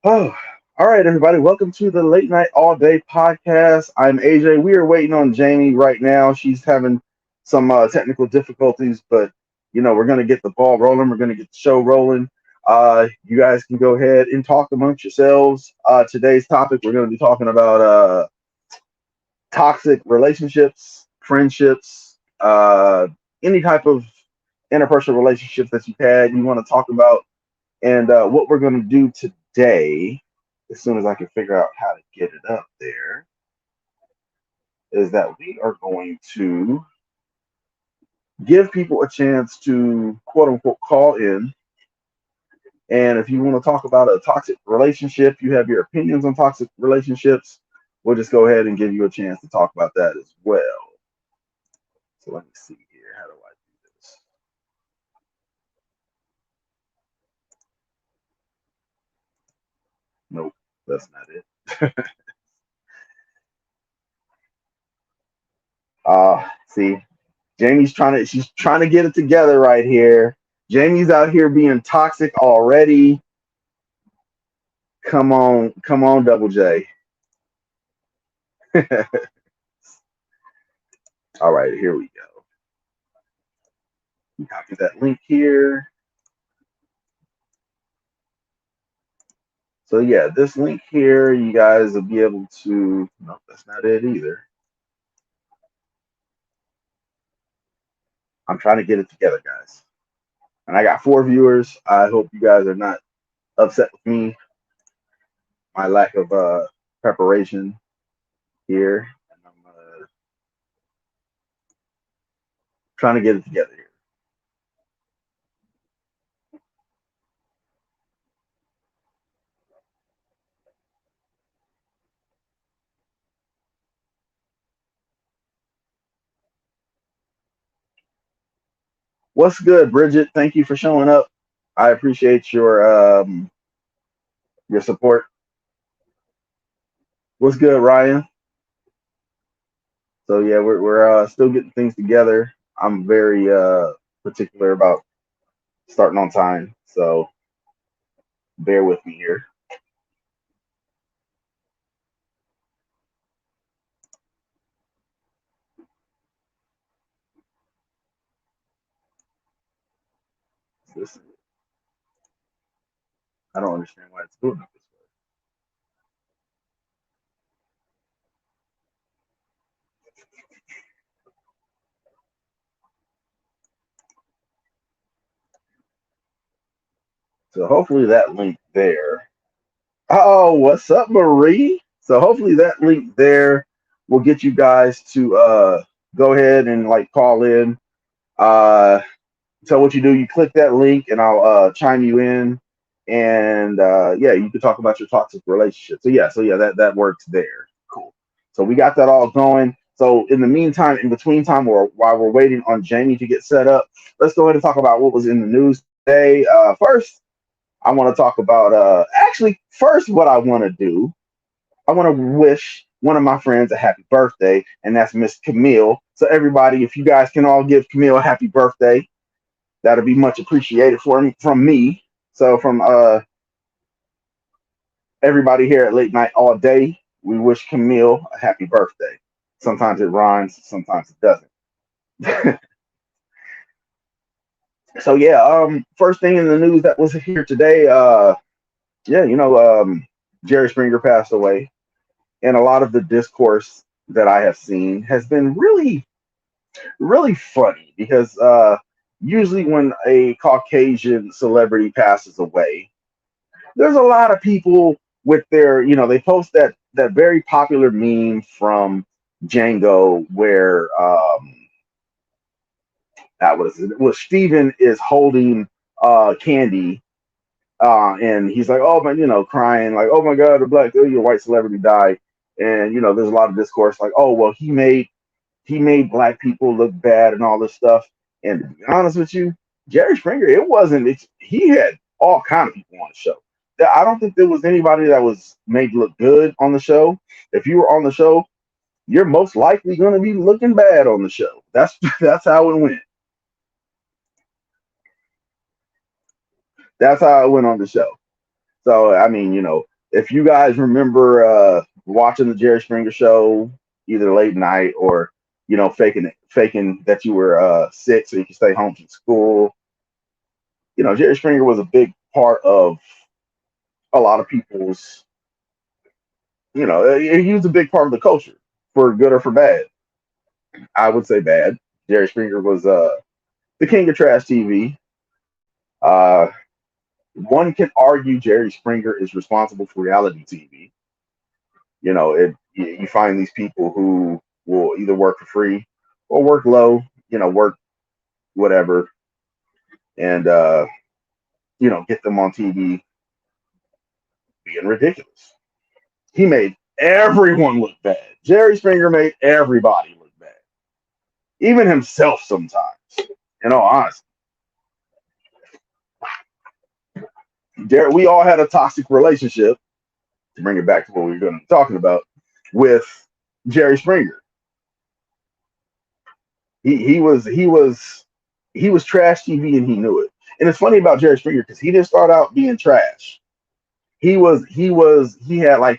Oh, all right, everybody. Welcome to the Late Night All Day podcast. I'm AJ. We are waiting on Jamie right now. She's having some technical difficulties, but we're going to get the ball rolling. We're going to get the show rolling. You guys can go ahead and talk amongst yourselves. Today's topic, we're going to be talking about toxic relationships, friendships, any type of interpersonal relationships that you've had. You want to talk about and what we're going to do today, as soon as I can figure out how to get it up there, is that we are going to give people a chance to quote unquote call in. And if you want to talk about a toxic relationship, you have your opinions on toxic relationships, we'll just go ahead and give you a chance to talk about that as well. So let me see here. How do I do this? Nope, that's not it. See, she's trying to get it together right here. Jamie's out here being toxic already. Come on, Double J. All right, here we go. Copy that link here. So yeah, this link here, you guys will be able to. No, that's not it either. I'm trying to get it together, guys. And I got 4 viewers. I hope you guys are not upset with me. My lack of preparation here. And I'm trying to get it together here. What's good, Bridget? Thank you for showing up. I appreciate your support. What's good, Ryan? So yeah, we're still getting things together. I'm very particular about starting on time, so bear with me here. This, I don't understand why it's doing it this way. So hopefully that link there. Oh, what's up, Marie? So hopefully that link there will get you guys to go ahead and like call in. Uh, so what you do, you click that link, and I'll chime you in, and yeah, you can talk about your toxic relationship. So yeah, that works there. Cool. So we got that all going. So in the meantime, in between time, or while we're waiting on Jamie to get set up, let's go ahead and talk about what was in the news today. First, I want to talk about actually first what I want to do. I want to wish one of my friends a happy birthday, and that's Miss Camille. So everybody, if you guys can all give Camille a happy birthday, that'll be much appreciated from me. So from everybody here at Late Night All Day, we wish Camille a happy birthday. Sometimes it rhymes, sometimes it doesn't. So yeah, first thing in the news that was here today, yeah, Jerry Springer passed away, and a lot of the discourse that I have seen has been really, really funny because usually when a Caucasian celebrity passes away, there's a lot of people with their, they post that very popular meme from Django where that was it was Steven is holding candy, and he's like, oh man, crying like, oh my god, your white celebrity died, and there's a lot of discourse like, oh well, he made black people look bad and all this stuff. And to be honest with you, Jerry Springer, it wasn't. He had all kind of people on the show. I don't think there was anybody that was made look good on the show. If you were on the show, you're most likely going to be looking bad on the show. That's that's how it went. That's how it went on the show. So I mean, If you guys remember watching the Jerry Springer show, either late night or faking that you were sick so you could stay home from school, Jerry Springer was a big part of a lot of people's. He was a big part of the culture, for good or for bad. I would say bad. Jerry Springer was the king of trash TV. Uh, One can argue Jerry Springer is responsible for reality TV. You find these people who will either work for free or work low, work whatever, and get them on TV being ridiculous. He made everyone look bad. Jerry Springer made everybody look bad, even himself sometimes. In all honesty, we all had a toxic relationship. To bring it back to what we were going to be talking about with Jerry Springer, he was trash TV and he knew it. And it's funny about Jerry Springer because he didn't start out being trash. He had like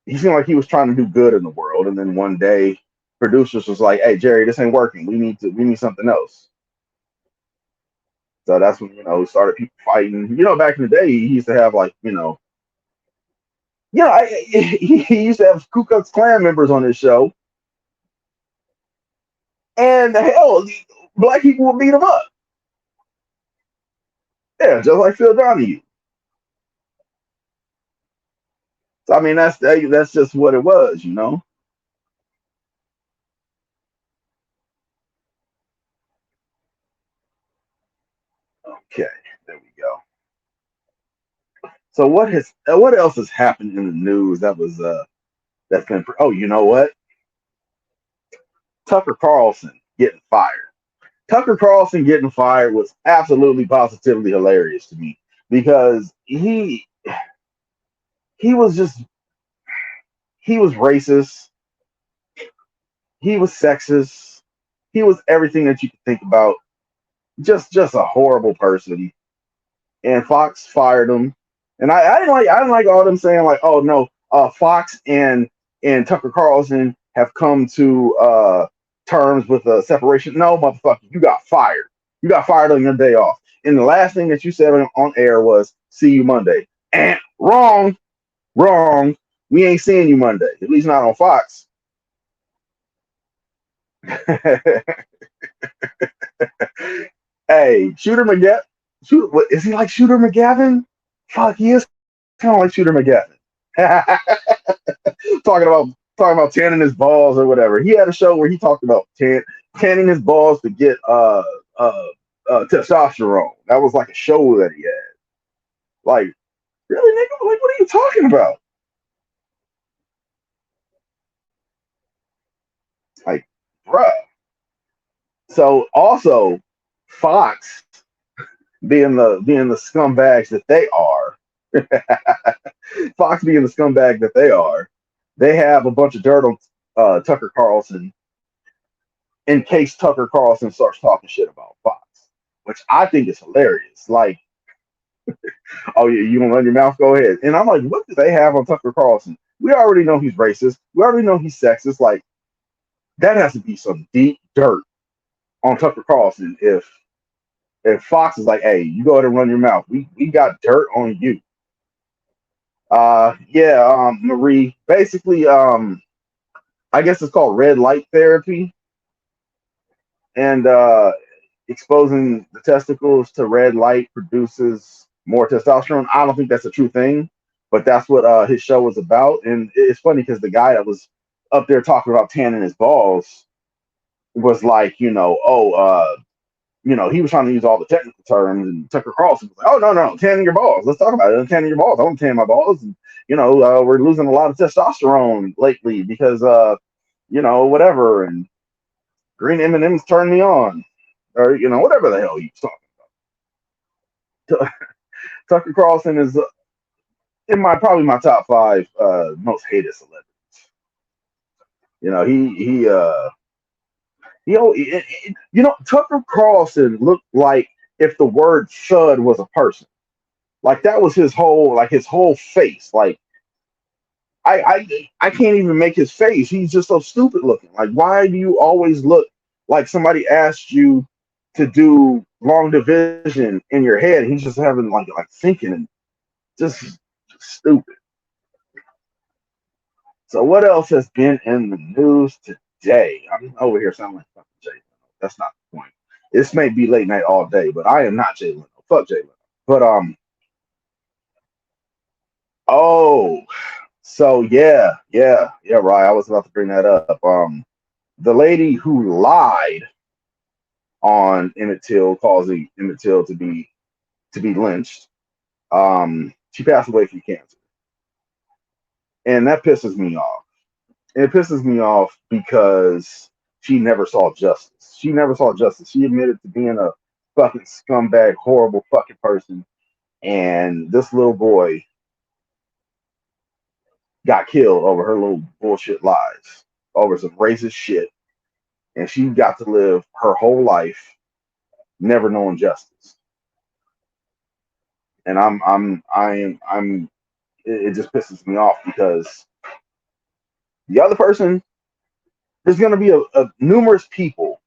he seemed like he was trying to do good in the world, and then one day producers was like, "Hey Jerry, this ain't working. We need something else." So that's when we started people fighting. Back in the day, he used to have like he used to have Ku Klux Klan members on his show, and hell, black people would beat him up. Yeah, just like Phil Donahue. So I mean, that's just what it was. Okay, there we go. So what else has happened in the news that's been oh, you know what? Tucker Carlson getting fired. Tucker Carlson getting fired was absolutely positively hilarious to me because he was just he was racist, he was sexist, he was everything that you could think about. Just a horrible person. And Fox fired him. And I didn't like all them saying like, oh no, Fox and Tucker Carlson have come to terms with a separation. No, motherfucker, you got fired. You got fired on your day off. And the last thing that you said on air was, "See you Monday." And wrong, wrong. We ain't seeing you Monday. At least not on Fox. Hey, Shooter McGavin. What is he like? Shooter McGavin? Fuck, he is kind of like Shooter McGavin. talking about talking about tanning his balls or whatever. He had a show where he talked about tanning his balls to get testosterone. That was like a show that he had. Like, really, nigga? Like, what are you talking about? Like, bruh. So also, Fox being the scumbags that they are, Fox being the scumbag that they are, they have a bunch of dirt on Tucker Carlson in case Tucker Carlson starts talking shit about Fox, which I think is hilarious. Like, oh yeah, you gonna run your mouth? Go ahead. And I'm like, what do they have on Tucker Carlson? We already know he's racist. We already know he's sexist. Like, that has to be some deep dirt on Tucker Carlson if Fox is like, hey, you go ahead and run your mouth. We got dirt on you. Yeah, Marie. Basically, I guess it's called red light therapy, and exposing the testicles to red light produces more testosterone. I don't think that's a true thing, but that's what his show was about. And it's funny because the guy that was up there talking about tanning his balls was like, he was trying to use all the technical terms, and Tucker Carlson was like, "Oh no, tanning your balls. Let's talk about it. Tanning your balls. I want to tan my balls, and we're losing a lot of testosterone lately because whatever, and green M&Ms turn me on, or whatever the hell he was talking." Tucker Carlson is in probably my top five most hated celebrities. Tucker Carlson looked like if the word thud was a person. Like that was his whole face. Like I can't even make his face. He's just so stupid looking. Like why do you always look like somebody asked you to do long division in your head? He's just having like thinking and just stupid. So what else has been in the news today? I'm over here sounding like fucking Jay Leno. That's not the point. This may be late night all day, but I am not Jay Leno. Fuck Jay Leno. But oh, so yeah, right. I was about to bring that up. The lady who lied on Emmett Till, causing Emmett Till to be lynched. She passed away from cancer, and that pisses me off. It pisses me off because she never saw justice. She never saw justice. She admitted to being a fucking scumbag, horrible fucking person, and this little boy got killed over her little bullshit lies, over some racist shit, and she got to live her whole life never knowing justice. And I'm it just pisses me off because the other person, there's going to be a numerous people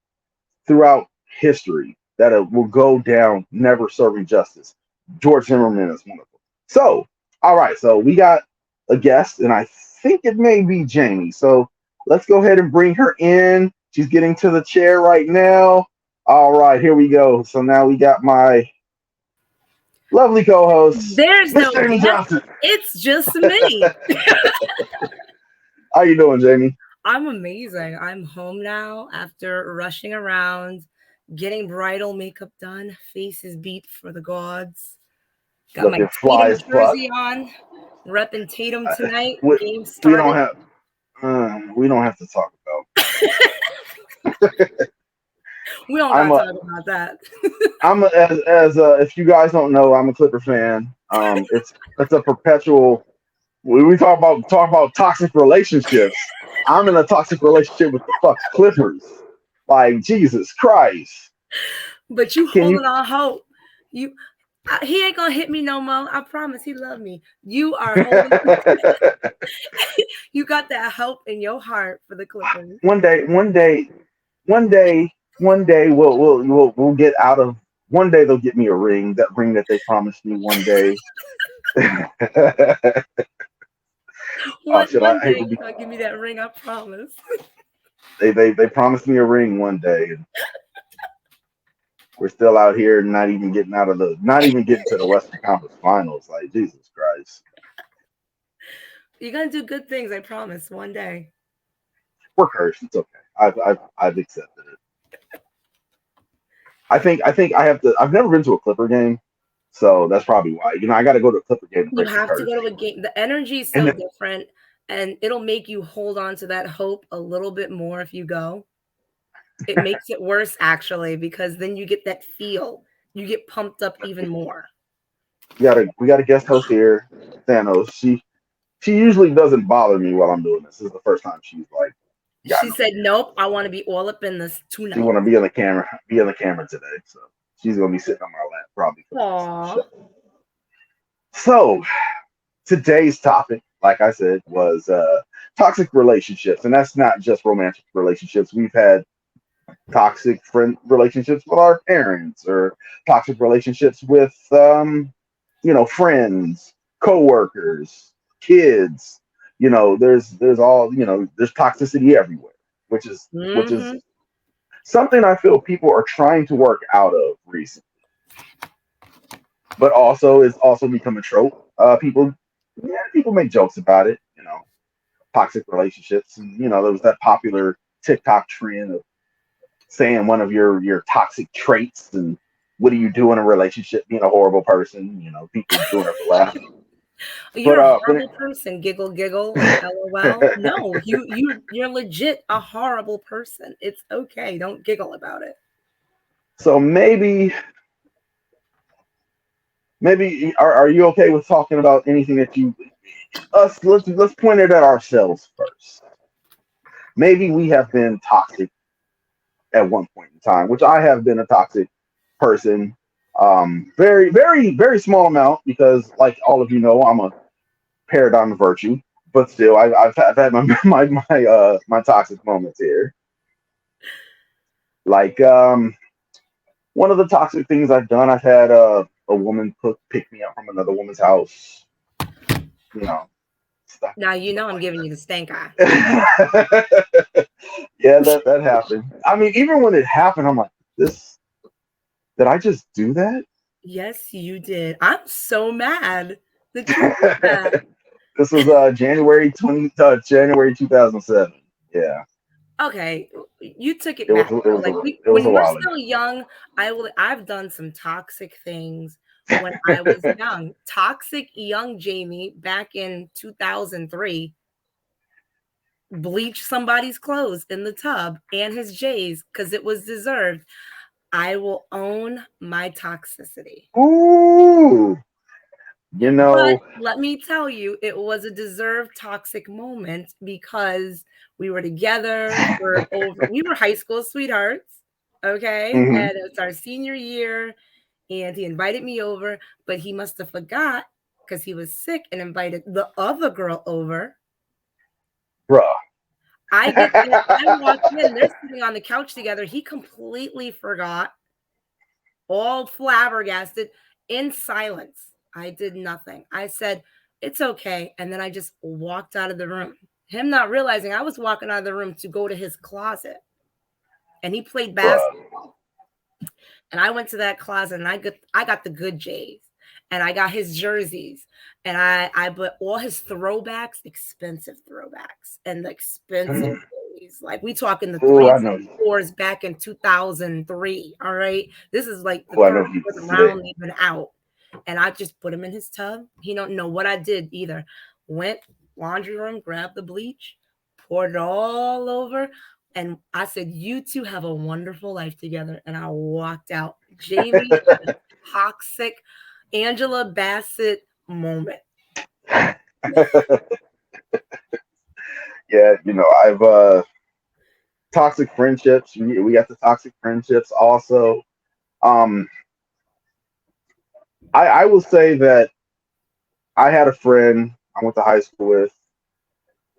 throughout history that will go down never serving justice. George Zimmerman is one of them. So, all right, so we got a guest, and I think it may be Jamie. So let's go ahead and bring her in. She's getting to the chair right now. All right, here we go. So now we got my lovely co-host, There's Miss no Jamie guest. Johnson. It's just me. How you doing, Jamie? I'm amazing. I'm home now after rushing around, getting bridal makeup done, faces beat for the gods. Got my Looking fly Tatum as fuck. jersey on, repping Tatum tonight. We, Game we don't started. have we don't have to talk about. We don't I'm gotta a talk about that. as if you guys don't know, I'm a Clipper fan. It's a perpetual. We talk about toxic relationships. I'm in a toxic relationship with the fuck Clippers. Like Jesus Christ, But you can you? holding on hope. You he ain't gonna hit me no more. I promise he love me. You are holding you got that hope in your heart for the Clippers. one day, one day, one day we'll get out of. One day they'll get me a ring. That ring that they promised me one day. Oh shit! One I hate to day be. you'll give me that ring, I promise. They promised me a ring one day, and we're still out here not even getting to the Western Conference Finals. Like Jesus Christ, You're gonna do good things, I promise, one day. we're cursed. It's okay. I've accepted it. I think I have to. I've never been to a Clipper game, so that's probably why. I got to go to a Clipper game to You break the have to curse. go to a game. The energy is And so then, different, and it'll make you hold on to that hope a little bit more if you go. It makes it worse actually because then you get that feel. You get pumped up even more. we got a guest host here, Thanos. She usually doesn't bother me while I'm doing this. This is the first time she's like She gotten on said, me. "Nope, I want to be all up in this She tonight." want to be on the camera today, so she's gonna be sitting on my lap probably for the rest of the Aw. show. So today's topic, like I said, was toxic relationships, and that's not just romantic relationships. We've had toxic friend relationships with our parents, or toxic relationships with friends, coworkers, kids. There's all there's toxicity everywhere, which is Mm-hmm. something I feel people are trying to work out of recently, but also it's also become a trope. People make jokes about it, toxic relationships, and there was that popular TikTok trend of saying one of your toxic traits and what do you do in a relationship being a horrible person, people doing it for laughs. You're But a when horrible person. Giggle, giggle, like LOL. No, you're legit a horrible person. It's okay. Don't giggle about it. so maybe are you okay with talking about anything that you us let's point it at ourselves first. Maybe we have been toxic at one point in time, which I have been a toxic person. Very, very, very small amount because, like all of you know, I'm a paradigm of virtue. But still, I've had my my toxic moments here. Like one of the toxic things I've done, I've had a woman pick me up from another woman's house. You know, stuff. Now you Stuff know I'm like giving you the stink eye. that. Yeah, that happened. I mean, even when it happened, I'm like, this did I just do that? Yes, you did. I'm so mad that you did that. This was January 2007. Yeah, Okay, you took it it back was though. Like it was when a we're while ago. still young, I've done some toxic things when I was young. Toxic young Jamie back in 2003 bleached somebody's clothes in the tub and his J's because it was deserved. I will own my toxicity. Ooh, you But know. let me tell you, it was a deserved toxic moment because we were together for over, we were high school sweethearts. Okay. Hmm. And it's our senior year. And he invited me over, but he must have forgot because he was sick and invited the other girl over. Bruh. I get there, I walk in, they're sitting on the couch together. He completely forgot, all flabbergasted, in silence. I did nothing. I said, "It's okay." And then I just walked out of the room. Him not realizing I was walking out of the room to go to his closet. And he played Bruh. basketball. And I went to that closet and I got the good J's. And I got his jerseys. And I bought all his throwbacks, expensive throwbacks, and the expensive J's. Like we talking the Ooh, I threes know. and fours back in 2003. All right. This is like the Ooh, I third, know he fourth slick. round even out. And I just put him in his tub. He don't know what I did either. Went laundry room, grabbed the bleach, poured it all over, and I said, "You two have a wonderful life together." And I walked out. Jamie had a toxic Angela Bassett moment. Yeah, I've toxic friendships. We got the toxic friendships also. Um, I will say that I had a friend I went to high school with,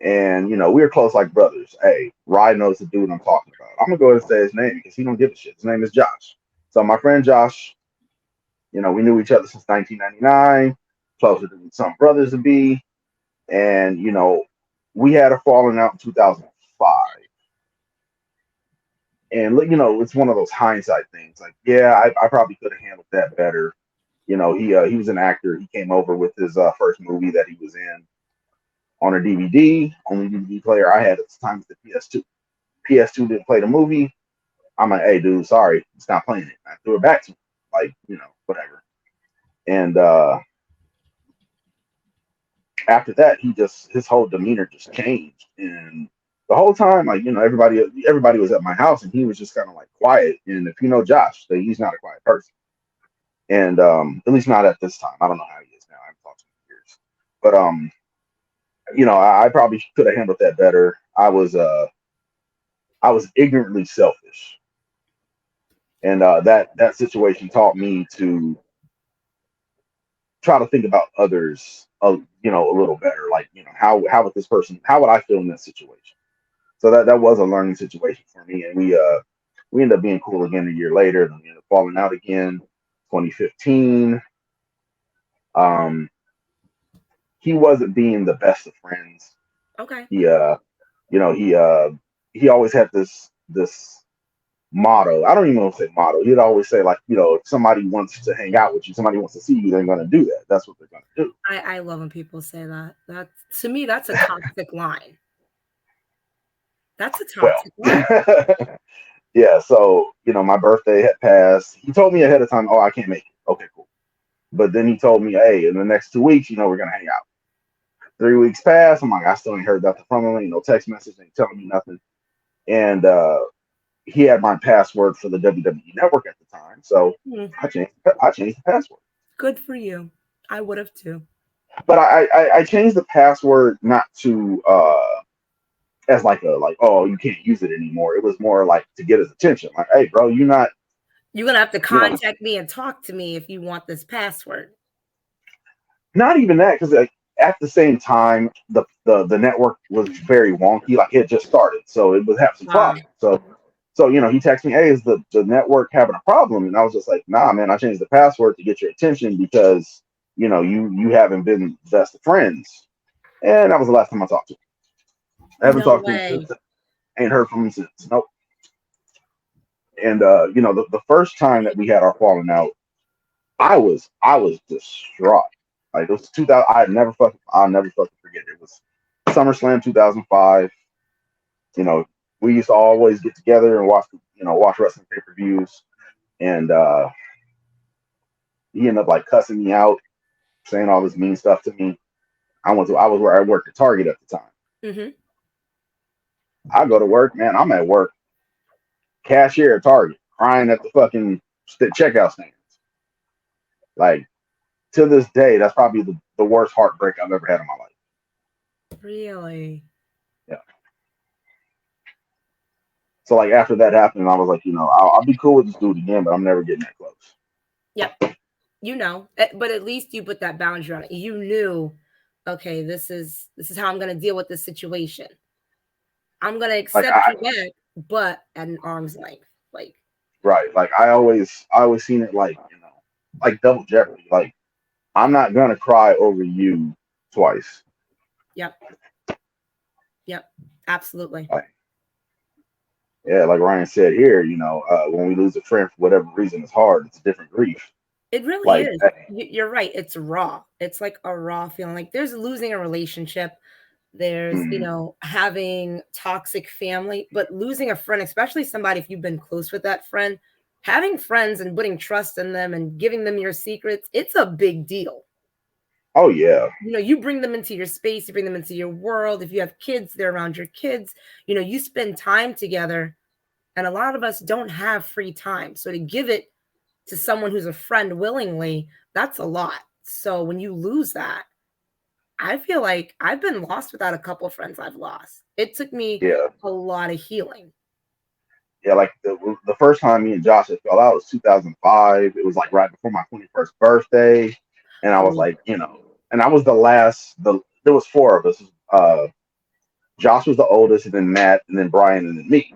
and we were close like brothers. Hey, Rye knows the dude I'm talking about. I'm gonna go ahead and say his name because he don't give a shit. His name is Josh. So my friend Josh, we knew each other since 1999, closer than some brothers would be, and we had a falling out in 2005. And it's one of those hindsight things. Like, yeah, I probably could have handled that better. He was an actor. He came over with his first movie that he was in on a DVD. Only DVD player I had at the time was the PS2. PS2 didn't play the movie. I'm like, hey, dude, sorry, it's not playing it. I threw it back to him, like, whatever. And after that, his whole demeanor just changed, and the whole time, like, everybody was at my house, and he was just kind of like quiet. And if you know Josh, that he's not a quiet person, and at least not at this time. I don't know how he is now. I haven't talked to him in years, but I probably could have handled that better. I was ignorantly selfish, and that situation taught me to try to think about others, a little better. Like, how would this person, how would I feel in that situation? So that was a learning situation for me, and we ended up being cool again a year later. Then we ended up falling out again, 2015. Um, he wasn't being the best of friends. Okay. He you know, he always had this motto. I don't even want to say motto. He'd always say, like, if somebody wants to hang out with you, somebody wants to see you, they're gonna do that. That's what they're gonna I love when people say that. That to me, that's a toxic line. That's a toxic line. do. Well, yeah. So my birthday had passed. He told me ahead of time, "Oh, I can't make it." Okay, cool. But then he told me, "Hey, in the next 2 weeks, we're gonna hang out." 3 weeks passed. I'm like, I still ain't heard nothing from him. No text message, ain't telling me nothing. And he had my password for the WWE Network at the time, so Hmm, I changed the password. good for you. I would have too. But I changed the password not to as like oh, you can't use it anymore. It was more like to get his attention. Like, hey, bro, you're not. You're gonna have to You know, contact me and talk to me if you want this password. not even that, because like, at the same time, the network was very wonky. Like it had just started, so it would have some Wow. problems. So he texted me, "Hey, is the network having a problem?" And I was just like, "Nah, man, I changed the password to get your attention because you haven't been best of friends." And that was the last time I talked to him. I haven't No talked to him since. way. Ain't heard from him since. Nope. And the first time that we had our falling out, I was distraught. Like it was 2000. I'll never fucking forget it. It was SummerSlam 2005. You know, we used to always get together and watch wrestling pay-per-views. And he ended up like cussing me out, saying all this mean stuff to me. I was where I worked at Target at the time. Mm-hmm. I go to work, man. I'm at work, cashier at Target, crying at the fucking checkout stands. Like to this day, that's probably the worst heartbreak I've ever had in my life. Really? Yeah. So like after that happened, I was like, I'll be cool with this dude again, but I'm never getting that close. Yep. But at least you put that boundary on it. You knew, okay, this is how I'm gonna deal with this situation. I'm gonna Like accept I you back, but at an arm's length. Like, right, like I always seen it like like double jeopardy. Like I'm not gonna cry over you twice. yep, yep, absolutely. Like yeah, like Ryan said here, when we lose a friend for whatever reason, it's hard. It's a different grief. It really Like is. You're right. It's raw. It's like a raw feeling. Like there's losing a relationship. There's, mm, having toxic family, but losing a friend, especially somebody if you've been close with that friend, having friends and putting trust in them and giving them your secrets, it's a big deal. oh yeah, You bring them into your space, you bring them into your world. If you have kids, they're around your kids. You spend time together, and a lot of us don't have free time. So to give it to someone who's a friend willingly, that's a lot. So when you lose that, I feel like I've been lost without a couple of friends I've lost. It took me yeah, a lot of healing. yeah. Like the first time me and Josh had fell out was 2005. It was like right before my 21st birthday, and I was Ooh. like, and I was the last. There was four of us. Josh was the oldest, and then Matt, and then Brian, and then me.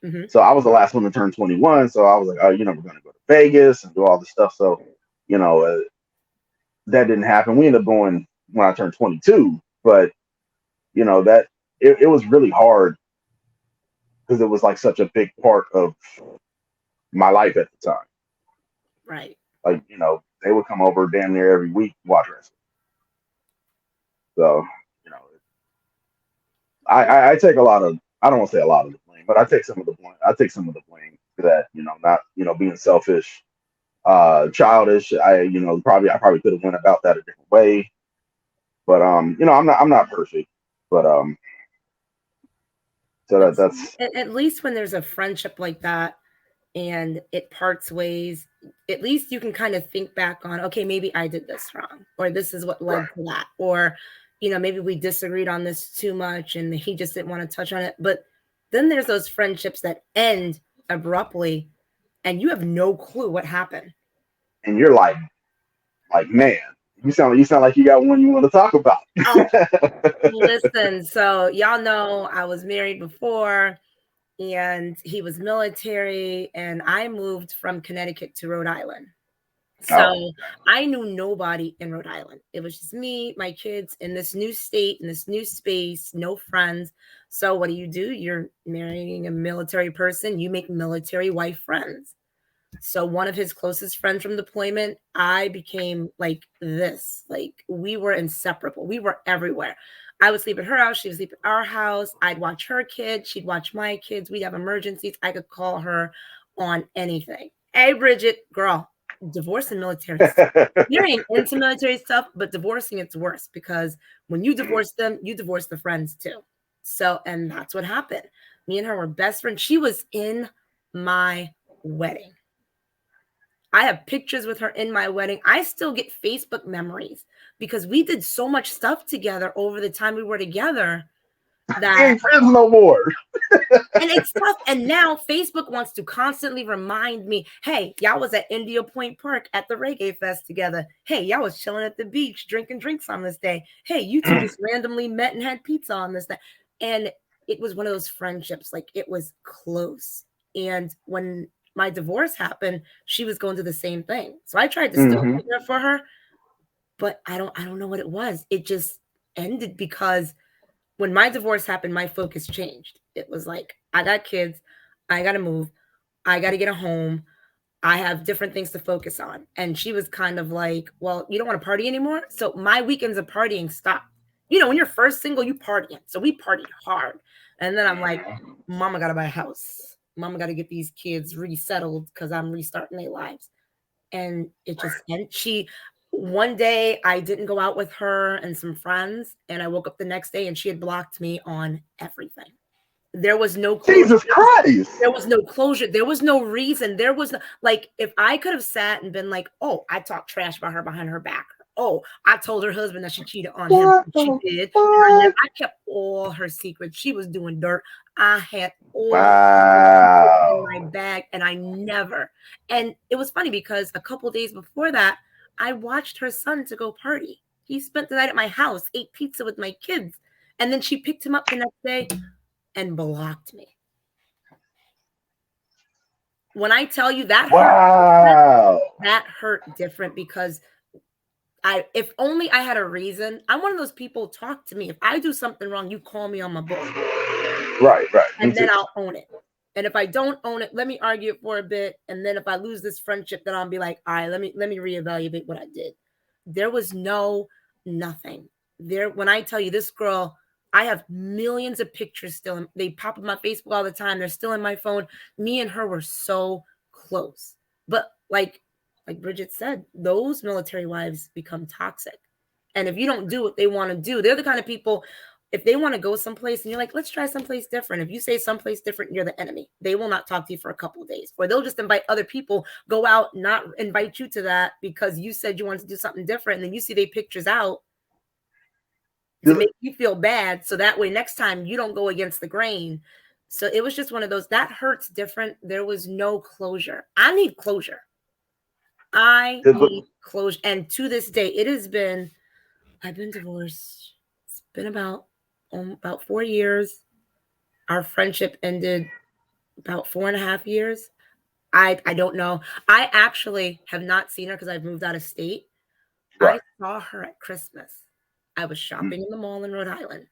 Hmm. So I was the last one to turn 21. So I was like, oh, we're gonna go to Vegas and do all this stuff. So you know, uh, that didn't happen. We ended up going when I turned 22, but that it was really hard because it was like such a big part of my life at the time. Right. Like they would come over damn near every week to watch wrestling. So you know, I take a lot of, I don't want to say a lot of the blame, but I take some of the blame. I take some of the blame for that. Not being selfish, childish. I probably could have went about that a different way. But I'm not perfect. But so But that's at least when there's a friendship like that and it parts ways, at least you can kind of think back on, okay, maybe I did this wrong, or this is what led right. to that, or maybe we disagreed on this too much and he just didn't want to touch on it. But then there's those friendships that end abruptly and you have no clue what happened. And you're like man, you sound like you got one you want to talk about. Oh, listen, so y'all know I was married before and he was military and I moved from Connecticut to Rhode Island. Oh, So I knew nobody in Rhode Island. It was just me, my kids in this new state, in this new space, no friends. So what do? You're marrying a military person, you make military wife friends. So one of his closest friends from deployment, I became like this. Like we were inseparable. We were everywhere. I would sleep at her house. She would sleep at our house. I'd watch her kids. She'd watch my kids. We'd have emergencies. I could call her on anything. Hey, Bridget, girl, divorce and military. Marrying into military stuff, but divorcing it's worse because when you divorce them, you divorce the friends too. So, and that's what happened. Me and her were best friends. She was in my wedding. I have pictures with her in my wedding. I still get Facebook memories because we did so much stuff together over the time we were together. We that ain't friends no more. and it's tough. And now Facebook wants to constantly remind me, hey, y'all was at India Point Park at the Reggae Fest together. Hey, y'all was chilling at the beach drinking drinks on this day. Hey, you two just randomly met and had pizza on this day. And it was one of those friendships, like it was close. And when my divorce happened, she was going through the same thing. So I tried to still Hmm. be there for her, but I don't know what it was. It just ended because when my divorce happened, my focus changed. It was like, I got kids, I got to move, I got to get a home, I have different things to focus on. And she was kind of like, well, you don't want to party anymore. So my weekends of partying stopped. You know, when you're first single, you partying. So we partied hard. And then I'm like, Mama got to buy a house. Mama got to get these kids resettled because I'm restarting their lives. And it just, and she, one day I didn't go out with her and some friends. And I woke up the next day and she had blocked me on everything. There was no closure. Jesus Christ. There was no closure. There was no reason. There was no, like, if I could have sat and been like, oh, I talked trash about her behind her back. Oh, I told her husband that she cheated on him. What She the did. fuck? I kept all her secrets. She was doing dirt. I had all her secrets in Wow. my bag, and I never. And it was funny because a couple days before that, I watched her son to go party. He spent the night at my house, ate pizza with my kids, and then she picked him up the next day and blocked me. When I tell you that hurt different, Wow. that hurt different because if only I had a reason. I'm one of those people, talk to me. If I do something wrong, you call me on my bullshit Right, right. Me and then too. I'll own it. And if I don't own it, let me argue it for a bit. And then if I lose this friendship, then I'll be like, all right, let me reevaluate what I did. There was no nothing. There when I tell you this girl, I have millions of pictures still. They pop up my Facebook all the time. They're still in my phone. Me and her were so close. But like Bridget said, those military wives become toxic. And if you don't do what they want to do, they're the kind of people, if they want to go someplace and you're like, let's try someplace different. If you say someplace different, you're the enemy. They will not talk to you for a couple of days, or they'll just invite other people, go out, not invite you to that because you said you wanted to do something different. And then you see their pictures out to make you feel bad. So that way, next time you don't go against the grain. So it was just one of those that hurts different. There was no closure. I need closure. I need closure. And to this day, it has been, I've been divorced. It's been about 4 years. Our friendship ended about 4.5 years. I don't know. I actually have not seen her because I've moved out of state. I Right. saw her at Christmas. I was shopping in the mall in Rhode Island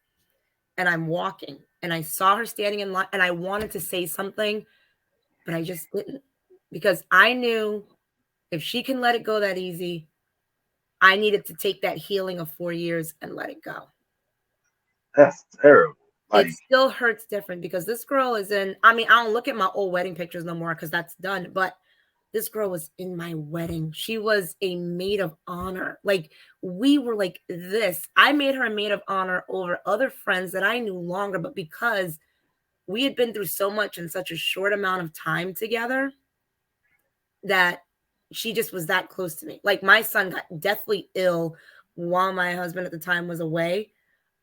and I'm walking and I saw her standing in line and I wanted to say something, but I just didn't because I knew if she can let it go that easy, I needed to take that healing of 4 years and let it go. That's terrible. It Like, still hurts different because this girl is in, I mean, I don't look at my old wedding pictures no more because that's done, but this girl was in my wedding. She was a maid of honor. Like we were like this. I made her a maid of honor over other friends that I knew longer, but because we had been through so much in such a short amount of time together that she just was that close to me. Like my son got deathly ill while my husband at the time was away.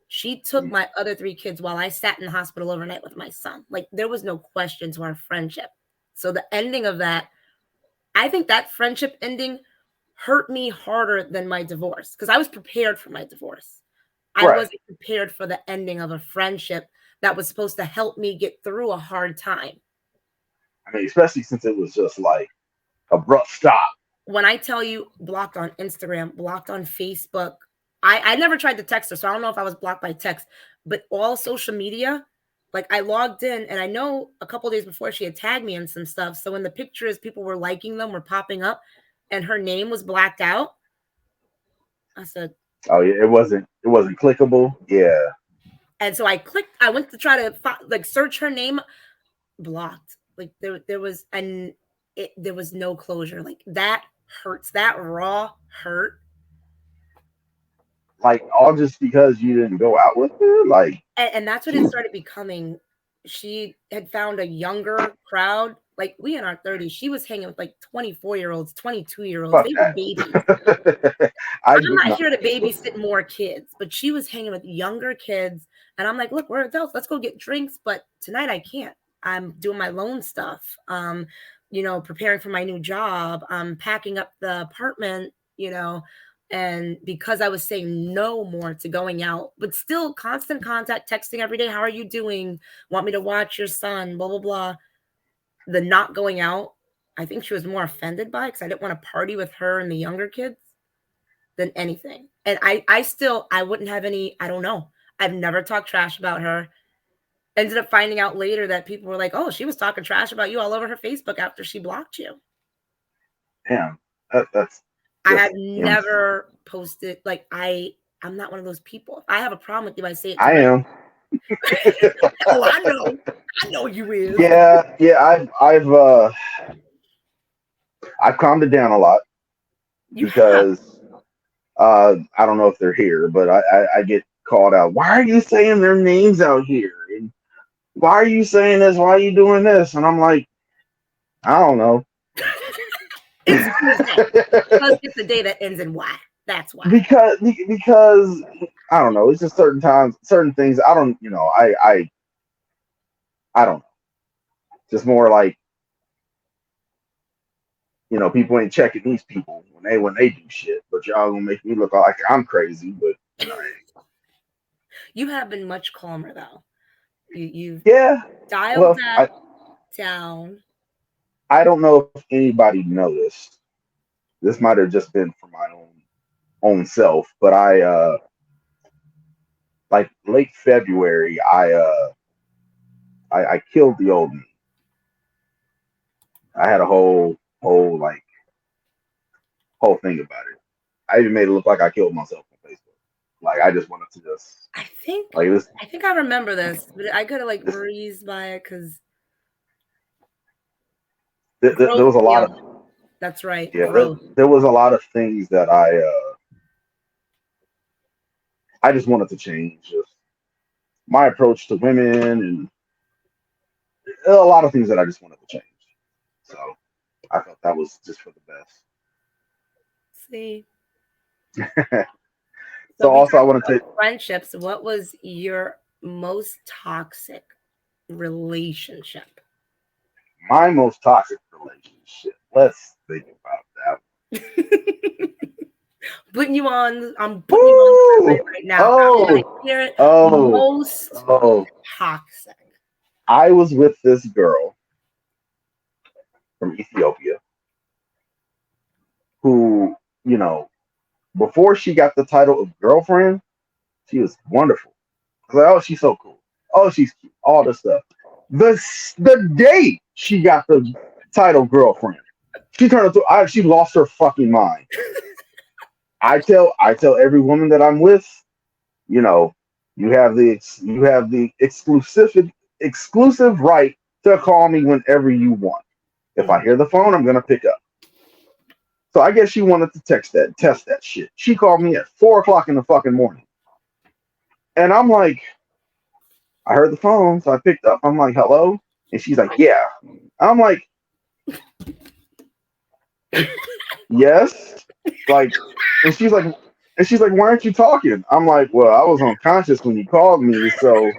She took my other 3 kids while I sat in the hospital overnight with my son. Like there was no question to our friendship. So the ending of that, I think that friendship ending hurt me harder than my divorce because I was prepared for my divorce. I right. wasn't prepared for the ending of a friendship that was supposed to help me get through a hard time. I mean, especially since it was just like abrupt stop. When I tell you blocked on Instagram, blocked on Facebook, I never tried to text her, so I don't know if I was blocked by text, but all social media, like I logged in and I know a couple days before she had tagged me in some stuff. So when the pictures, people were liking them, were popping up, and her name was blacked out, I said, Oh yeah, it wasn't clickable. Yeah. and so I clicked, I went to try to like search her name, blocked. Like there was there was no closure. Like that hurts. That raw hurt. Like all just because you didn't go out with her. Like, And that's what it geez. started becoming. She had found a younger crowd. Like we in our 30s, she was hanging with like 24-year-olds, 22-year-olds. Fuck They were babies. that. I I'm do not not. here to babysit more kids, but she was hanging with younger kids. And I'm like, look, we're adults. Let's go get drinks. But tonight I can't. I'm doing my loan stuff. Preparing for my new job. I'm packing up the apartment. And because I was saying no more to going out, but still constant contact, texting every day. How are you doing? Want me to watch your son? Blah, blah, blah. The not going out, I think she was more offended by because I didn't want to party with her and the younger kids than anything. And I wouldn't have any, I don't know. I've never talked trash about her. Ended up finding out later that people were like, oh, she was talking trash about you all over her Facebook after she blocked you. Damn, that's I just have never posted, like, I'm not one of those people. If I have a problem with you, I say it I directly. am. Oh, I know. I know you is. Yeah. I've calmed it down a lot You have. because I don't know if they're here, but I get called out. Why are you saying their names out here? And why are you saying this? Why are you doing this? And I'm like, I don't know. It's Tuesday. Because it's a day that ends in Y. That's why. because I don't know. It's just certain times, certain things. I don't, I don't know. Just more like, people ain't checking these people when they do shit. But y'all gonna make me look like I'm crazy. But You have been much calmer though. You've yeah. dialed Well, that down. I don't know if anybody noticed. This might have just been for my own self, but I like late February, I killed the old me. I had a whole thing about it. I even made it look like I killed myself on Facebook. Like I just wanted to just I think like this. I think I remember this, but I could have like breezed by it because There growth. was a lot Yeah, of that's right. yeah. Growth. There was a lot of things that I just wanted to change. Just my approach to women and a lot of things that I just wanted to change. So I thought that was just for the See. best. So So we also I talked want to about take friendships. What was your most toxic relationship? my most toxic relationship. Let's think about that. Putting you on. I'm putting you on Woo! survey right now. I want to Oh, hear it. oh, Most oh. toxic. I was with this girl from Ethiopia who, before she got the title of girlfriend, she was wonderful. I was like, oh, she's so cool. Oh, she's cute. All this stuff. The day she got the title girlfriend, she turned into she lost her fucking mind. I tell every woman that I'm with, you know, you have the exclusive right to call me whenever you want. If I hear the phone, I'm gonna pick up. So I guess she wanted to test that shit. She called me at 4 o'clock in the fucking morning. And I'm like, I heard the phone, so I picked up. I'm like, hello? And she's like, yeah. I'm like, yes. Like, and she's like, why aren't you talking? I'm like, well, I was unconscious when you called me, so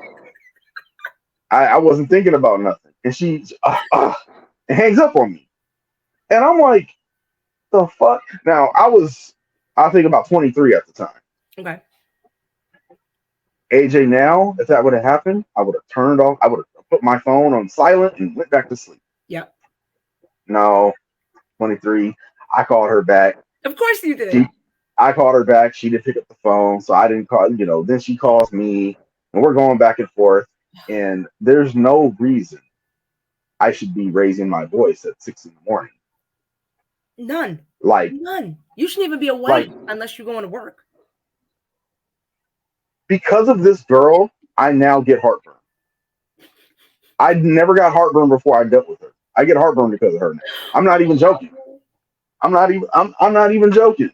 I wasn't thinking about nothing. And she and hangs up on me. And I'm like, the fuck? Now I think about 23 at the time. Okay. AJ now, if that would have happened, I would have turned off. I would have put my phone on silent and went back to sleep. Yep. No, 23. I called her back. Of course you did. I called her back. She didn't pick up the phone, so I didn't call. Then she calls me, and we're going back and forth. And there's no reason I should be raising my voice at 6 in the morning. None. Like None. You shouldn't even be awake unless you're going to work. Because of this girl, I now get heartburn. I never got heartburn before I dealt with her. I get heartburn because of her now. I'm not even joking. I'm not even joking.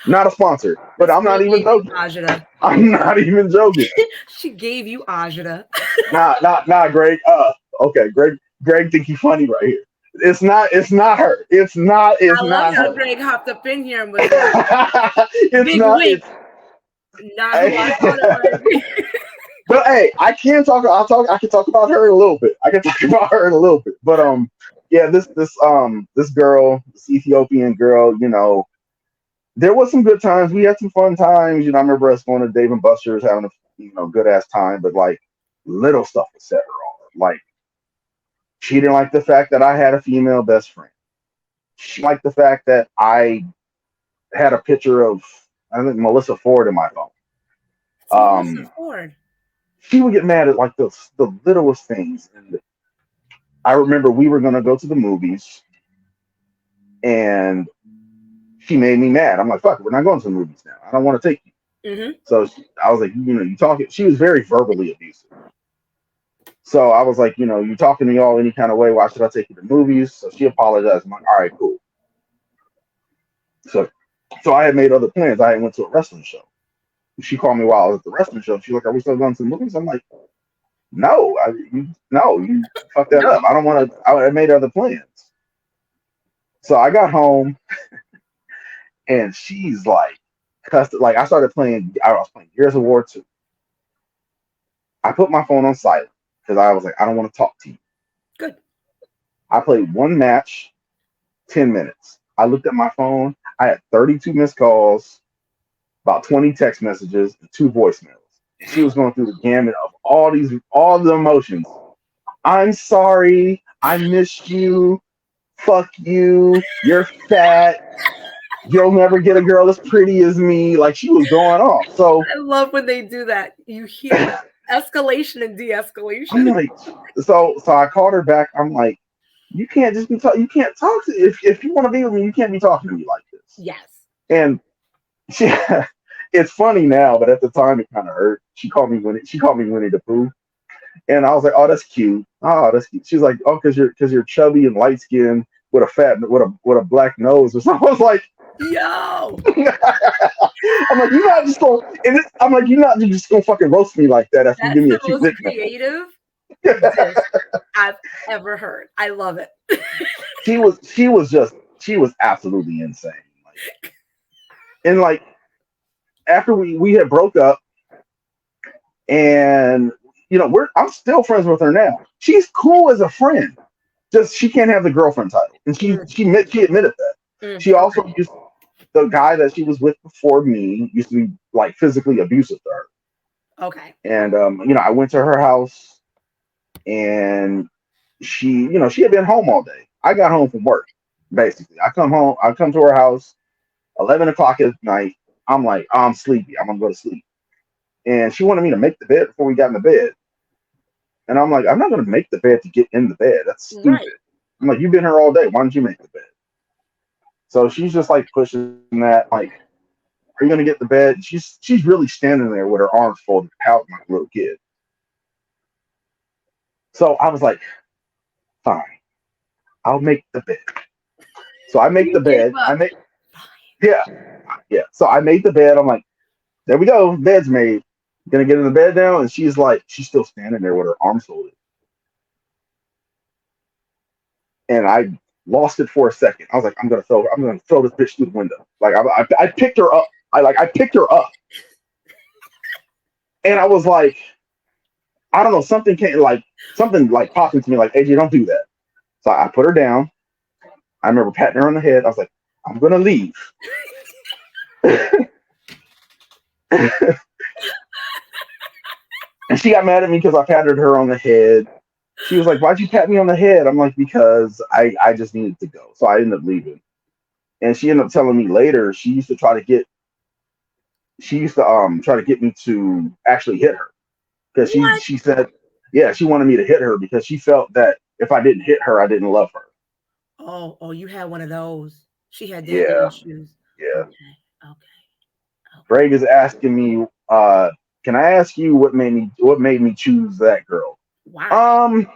Not a sponsor, but I'm not even joking. I'm not even joking. She gave you agita. Nah, Greg. Okay, Greg. Greg think he's funny right here. It's not. It's not her. It's not. It's I love not how her. Greg hopped up in here and was like, It's big not. wink, It's. not who I thought it was. But hey, I can talk. I'll talk. I can talk about her in a little bit. I can talk about her in a little bit. But yeah, this girl, this Ethiopian girl, there was some good times. We had some fun times. I remember us going to Dave and Buster's, having a good ass time. But like little stuff was set her off. Like she didn't like the fact that I had a female best friend. She liked the fact that I had a picture of I think Melissa Ford in my phone. It's Melissa Um, Ford. she would get mad at like the littlest things. And I remember we were gonna go to the movies, and she made me mad. I'm like, fuck, we're not going to the movies now. I don't want to take you. Mm-hmm. So I was like, you talking. She was very verbally abusive. So I was like, you talking to me all any kind of way. Why should I take you to movies? So she apologized. I'm like, all right, cool. So I had made other plans. I had went to a wrestling show. She called me while I was at the wrestling show. She's like, "Are we still going to the movies?" I'm like, "No, no, you fucked that up. No. I don't want to. I made other plans." So I got home, and she's like, cussed. Like I started playing. I was playing Gears of War 2. I put my phone on silent because I was like, I don't want to talk to you. Good. I played one match, 10 minutes. I looked at my phone. I had 32 missed calls, about 20 text messages, and 2 voicemails. And she was going through the gamut of all the emotions. I'm sorry. I missed you. Fuck you. You're fat. You'll never get a girl as pretty as me. Like she was going off. So I love when they do that. You hear escalation and I'm de-escalation. like, so I called her back. I'm like, you can't just be talking. You can't talk to if you want to be with me. You can't be talking to me like this. Yes. And she, it's funny now, but at the time it kind of hurt. She called me Winnie the Pooh. And I was like, "Oh, that's cute. Oh, that's cute." She's like, "Oh, because you're chubby and light skinned with a with a black nose." Or something. I was like, Yo, "I'm like, you're not just gonna." I'm like, "You're not just gonna fucking roast me like that after you that's give me the a cute most nickname." creative dish I've ever heard. I love it. She was absolutely insane. And like after we had broke up, and I'm still friends with her now. She's cool as a friend. Just she can't have the girlfriend title, and Mm, she admitted that. She okay. also used the guy that she was with before me used to be like physically abusive to her. Okay. And I went to her house, and she had been home all day. I got home from work, basically. I come to her house, 11 o'clock at night. I'm like, oh, I'm sleepy. I'm gonna go to sleep. And she wanted me to make the bed before we got in the bed. And I'm like, I'm not gonna make the bed to get in the bed. That's Right. stupid. I'm like, you've been here all day. Why don't you make the bed? So she's just like pushing that, like, are you gonna get the bed? She's really standing there with her arms folded, pouting like a little kid. So I was like, fine, I'll make the bed. So I make You the gave bed. up. Yeah, yeah. So I made the bed. I'm like, there we go, bed's made. Gonna get in the bed now, and she's still standing there with her arms folded, and I lost it for a second. I was like, I'm gonna throw this bitch through the window. Like I picked her up. I picked her up, and I was like, I don't know, something like popped into me like, AJ, don't do that. So I put her down. I remember patting her on the head. I was like, I'm gonna leave. And she got mad at me because I patted her on the head. She was like, "Why'd you pat me on the head?" I'm like, "Because I just needed to go." So I ended up leaving. And she ended up telling me later she used to try to get me to actually hit her because What? she said, yeah, she wanted me to hit her because she felt that if I didn't hit her, I didn't love her. Oh, you had one of those. She had daddy Yeah, issues. yeah. Okay. Okay. Okay. Greg is asking me, can I ask you what made me choose that girl? Wow. Um,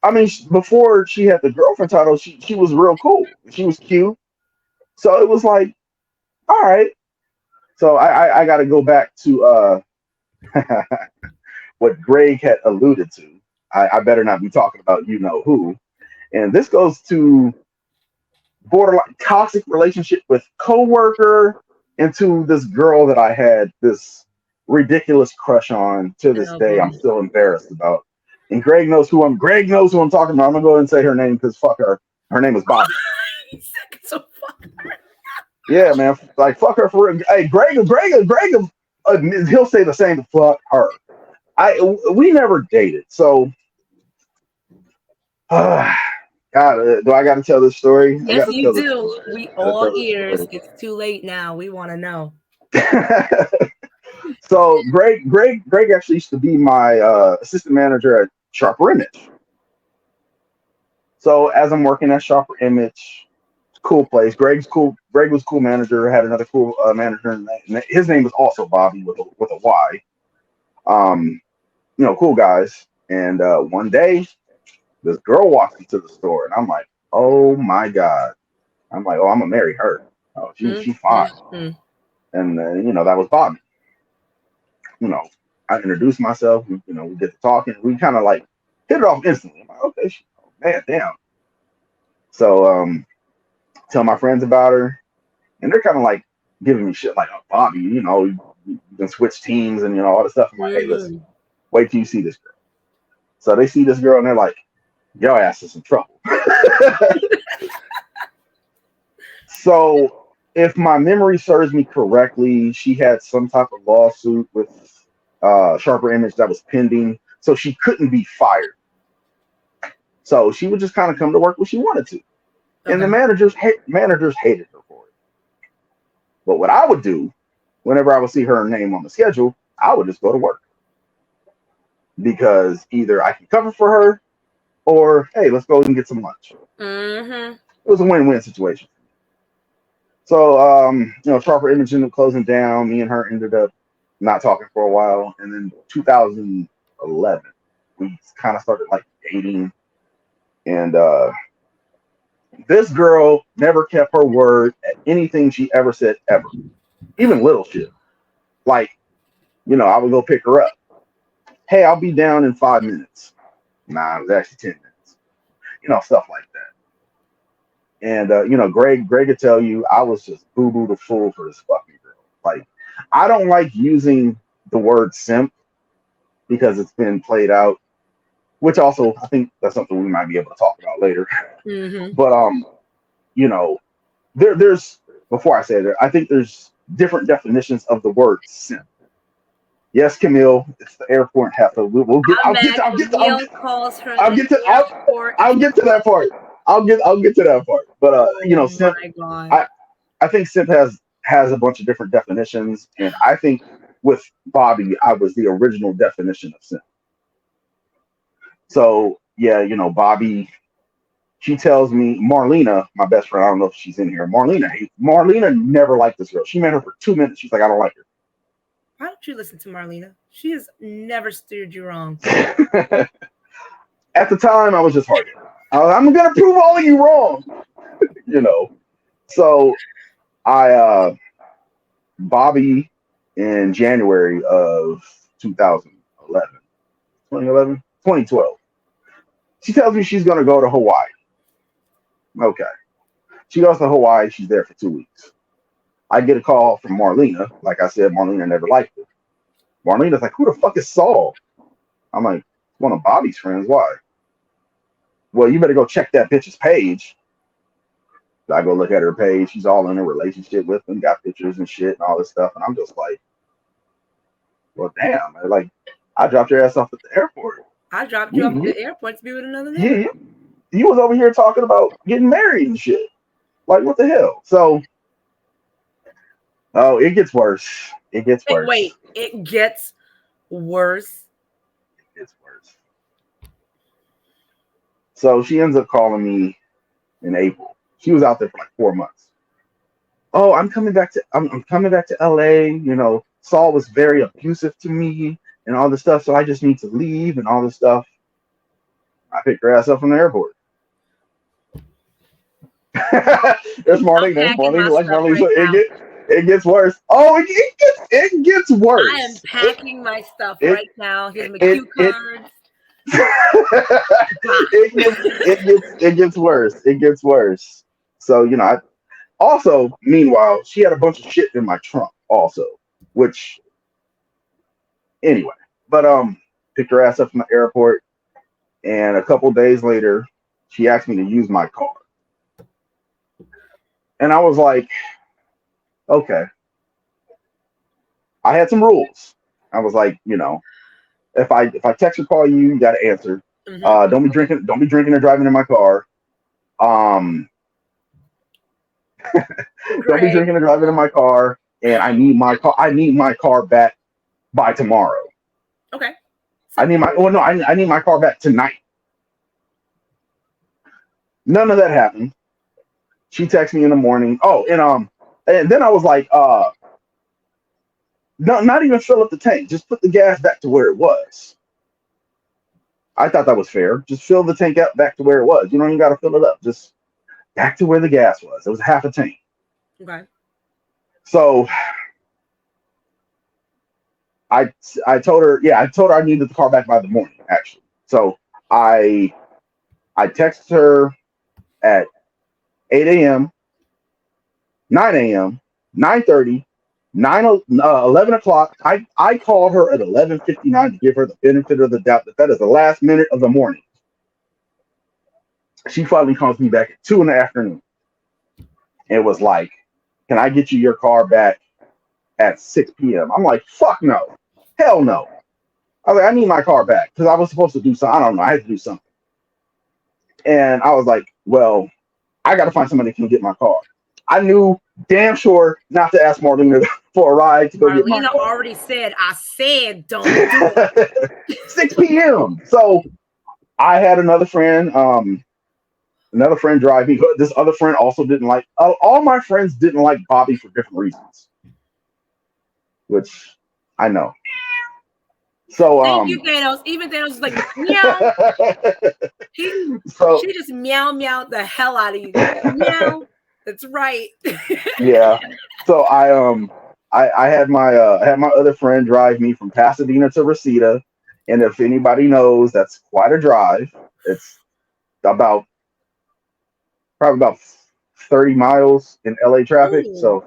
I mean, before she had the girlfriend title, she was real cool. She was cute, so it was like, all right. So I got to go back to what Greg had alluded to. I better not be talking about you know who. And this goes to borderline toxic relationship with coworker and to this girl that I had this ridiculous crush on to this Oh day. boy. I'm still embarrassed about. And Greg knows who I'm talking about. I'm gonna go ahead and say her name because fuck her. Her name is Bobby. So fuck. Yeah, man. Like fuck her for real. Hey, Greg, he'll say the same. Fuck her. We never dated, so God, do I got to tell this story? I got Yes, to you tell this do. story. We I got to all tell this ears. story. It's too late now. We want to know. So Greg actually used to be my assistant manager at Sharper Image. So as I'm working at Sharper Image, cool place. Greg's cool. Greg was cool manager. Had another cool manager, and his name was also Bobby with a Y. Cool guys. And one day, this girl walks into the store, and I'm like, oh my god. I'm like, oh, I'm gonna marry her. Oh, she fine. Mm. And that was Bobby. You know, I introduced myself. We get to talking. We kind of like hit it off instantly. I'm like, okay, man, damn. So tell my friends about her, and they're kind of like giving me shit like, oh, Bobby, you can switch teams and all this stuff. I'm like, hey, listen, Mm. wait till you see this girl. So they see this girl and they're like, your ass is in trouble. So if my memory serves me correctly, she had some type of lawsuit with Sharper Image that was pending, so she couldn't be fired. So she would just kind of come to work when she wanted to, and the Okay. managers hated her for it. But what I would do, whenever I would see her name on the schedule, I would just go to work because either I can cover for her, or hey, let's go and get some lunch. Mm-hmm. It was a win-win situation. So, Sharper Image ended up closing down. Me and her ended up not talking for a while. And then 2011, we kind of started like dating. And this girl never kept her word at anything she ever said, ever. Even little shit. Like, I would go pick her up. Hey, I'll be down in 5 minutes. Nah, it was actually 10 minutes. Stuff like that. And Greg could tell you I was just boo boo the fool for this fucking girl. Like, I don't like using the word simp because it's been played out, which also I think that's something we might be able to talk about later. Mm-hmm. But you know, there's before I say that, I think there's different definitions of the word simp. Yes, Camille, it's the airport heifer. We'll get. I'm mad. Camille calls her I'll the get to. airport. I'll get to that part. I'll get to that part. But Oh simp. my god. I think simp has a bunch of different definitions, and I think with Bobby, I was the original definition of simp. So yeah, Bobby. She tells me Marlena, my best friend. I don't know if she's in here. Marlena never liked this girl. She met her for 2 minutes. She's like, I don't like Why don't you listen to Marlena? She has never steered you wrong. her. At the time, I was just hard. I'm gonna prove all of you wrong. you know. So I Bobby in January of 2011, 2011, 2012. She tells me she's gonna go to Hawaii. Okay. She goes to Hawaii. She's there for 2 weeks. I get a call from Marlena. Like I said, Marlena never liked her. Marlena's like, who the fuck is Saul? I'm like, one of Bobby's friends. Why? Well, you better go check that bitch's page. So I go look at her page. She's all in a relationship with him, got pictures and shit and all this stuff. And I'm just like, well, damn. Like, I dropped your ass off at the airport. I dropped you off at You, the airport to be with another you, nigga. you was over here talking about getting married and shit. Like, what the hell? So, oh, it gets worse. It gets Wait, worse. it gets worse. It gets worse. So she ends up calling me in April. She was out there for like 4 months. Oh, I'm coming back to LA. Saul was very abusive to me and all this stuff, so I just need to leave and all this stuff. I picked her ass up from the airport. There's I'm Marlene. There's packing my Marlene. Like stuff Marlene. right So now. It gets worse. Oh, it gets I am worse. packing my stuff It right now. Here's my it cue it cards. it gets worse. It gets worse. So also, meanwhile, she had a bunch of shit in my trunk also, which anyway. But picked her ass up from the airport, and a couple days later, she asked me to use my car, and I was like, okay. I had some rules. I was like, if I text or call you, you got to answer. Mhm. Don't be drinking. Don't be drinking or driving in my car. Um, don't be Great. drinking or driving in my car. And I need my car. I need my car back by tomorrow. Okay. I need Simple. my. Well, no, I need my car back tonight. None of that happened. She texted me in the morning. Oh, and then I was like, no, not even fill up the tank. Just put the gas back to where it was. I thought that was fair. Just fill the tank up back to where it was. You don't even got to fill it up. Just back to where the gas was. It was half a tank. Okay. So I told her, yeah, I told her I needed the car back by the morning, actually. So I I texted her at 8 a.m., 9 a.m., 9:30, 11 o'clock. I called her at 11:59 to give her the benefit of the doubt that is the last minute of the morning. She finally calls me back at 2 in the afternoon. It was like, can I get you your car back at 6 p.m.? I'm like, fuck no. Hell no. I was like, I need my car back because I was supposed to do something. I don't know. I had to do something. And I was like, well, I got to find somebody who can get my car. I knew damn sure not to ask Marlena for a ride to go get my Marlena car. already said, I said don't do it. 6 p.m. So I had another friend drive me. This other friend also didn't like, all my friends didn't like Bobby for different reasons, which I know. So, Thank you, Thanos. Even Thanos was like, meow. so She just meow meowed the hell out of you. Meow. That's right. yeah. So I had my other friend drive me from Pasadena to Reseda, and if anybody knows, that's quite a drive. It's about probably about 30 miles in LA traffic. Ooh. So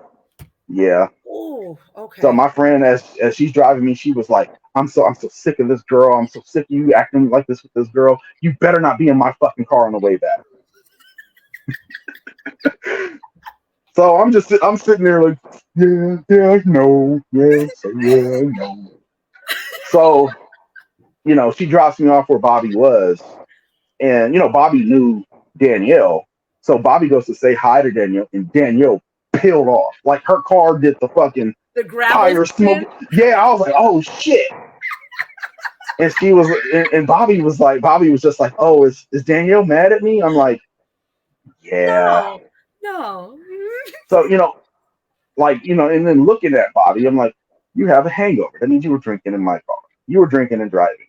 yeah. Ooh. So Okay. my friend, as she's driving me, she was like, I'm so sick of this girl. I'm so sick of you acting like this with this girl. You better not be in my fucking car on the way back. So I'm sitting there like, yeah, I know, yes, yeah, I know. So she drops me off where Bobby was, and Bobby knew Danielle, so Bobby goes to say hi to Danielle, and Danielle peeled off like her car did the fucking The gravel tire smoke. spin. Yeah, I was like, oh shit. And Bobby was just like, oh, is Danielle mad at me? I'm like, yeah. No. No. So and then looking at Bobby, I'm like, you have a hangover. That means you were drinking in my car. You were drinking and driving.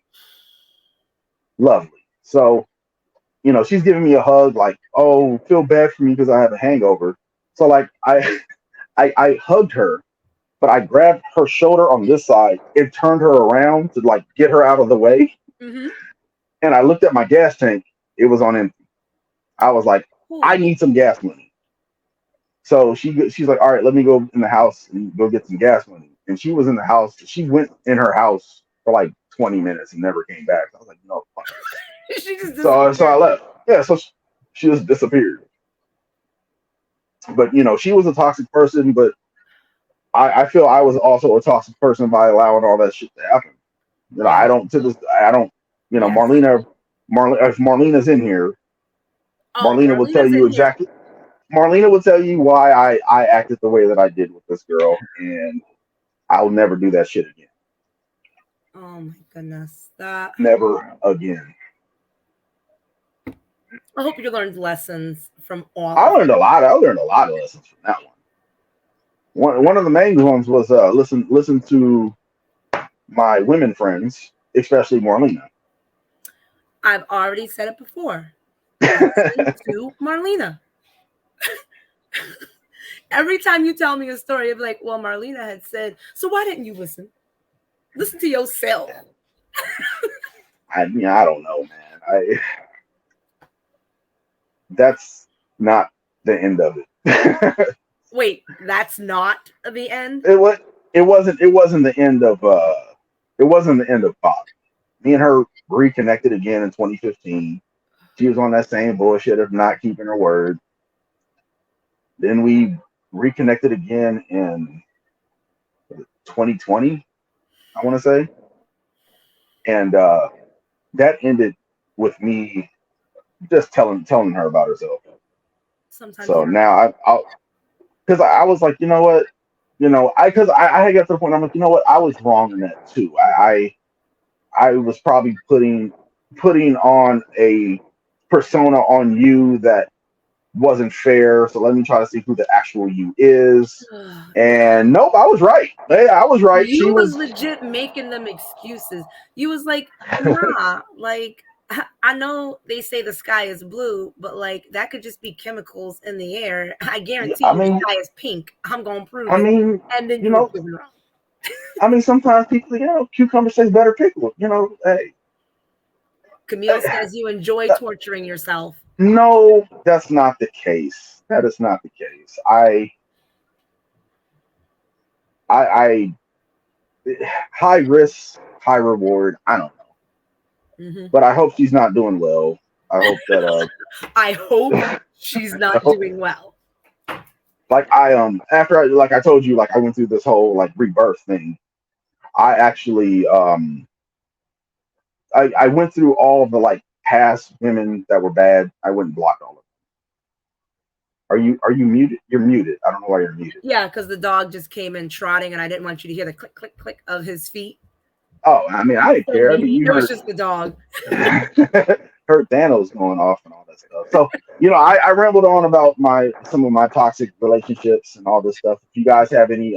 Lovely. So she's giving me a hug, like, oh, feel bad for me because I have a hangover. So like I hugged her, but I grabbed her shoulder on this side and turned her around to like get her out of the way. Mm-hmm. And I looked at my gas tank; it was on empty. I was like, I Cool. need some gas money. So she's like, all right, let me go in the house and go get some gas money. And she was in the house. She went in her house for like 20 minutes and never came back. I was like, no, fuck. She just So I disappeared. left. Yeah, so she just disappeared. But she was a toxic person. But I feel I was also a toxic person by allowing all that shit to happen. I Yes. don't to this. I don't. Yes. If Marlena's in here, Oh, Marlena will tell Marlena's you in here. exactly. Marlena will tell you why I acted the way that I did with this girl, and I'll never do that shit again. Oh my goodness. That Never again. I hope you learned lessons from all I of learned a lot. I learned a lot of lessons from that one. One of the main ones was listen to my women friends, especially Marlena. I've already said it before. Listen to Marlena. Every time you tell me a story, you'll be like, well, Marlena had said, so why didn't you listen? Listen to yourself. I don't know, man. That's not the end of it. Wait, that's not the end? it was it wasn't the end of it wasn't the end of Bob. Me and her reconnected again in 2015. She was on that same bullshit of not keeping her word. Then we reconnected again in 2020, I want to say, and that ended with me just telling her about herself. Sometimes So you now because I was like, you know what, because I had got to the point. I'm like, you know what, I was wrong in that too. I was probably putting on a persona on you that wasn't fair. So let me try to see who the actual you is. no. And nope, I was right. Hey, I was right. She You was was. legit making them excuses. You was like, nah, like I know they say the sky is blue, but like that could just be chemicals in the air. I guarantee I you the mean, sky is pink. I'm gonna prove I it. mean, And then you you were know, proven wrong. sometimes people, cucumber tastes better pickled. Hey, Camille says you enjoy uh, torturing yourself. no, that's not the case. That is not the case. I high risk, high reward. I don't know, Hmm. but I hope she's not doing well. I hope that I hope she's I not hope, doing well. like after like I told you, like I went through this whole like rebirth thing. I actually I went through all of the like past women that were bad. I went and blocked all of them. Are you muted? You're muted. I don't know why you're muted. Yeah, because the dog just came in trotting and I didn't want you to hear the click, click, click of his feet. Oh, I mean, I didn't So care. I mean, maybe you it was heard just the dog. heard Thanos going off and all that stuff. So I rambled on about my some of my toxic relationships and all this stuff. If you guys have any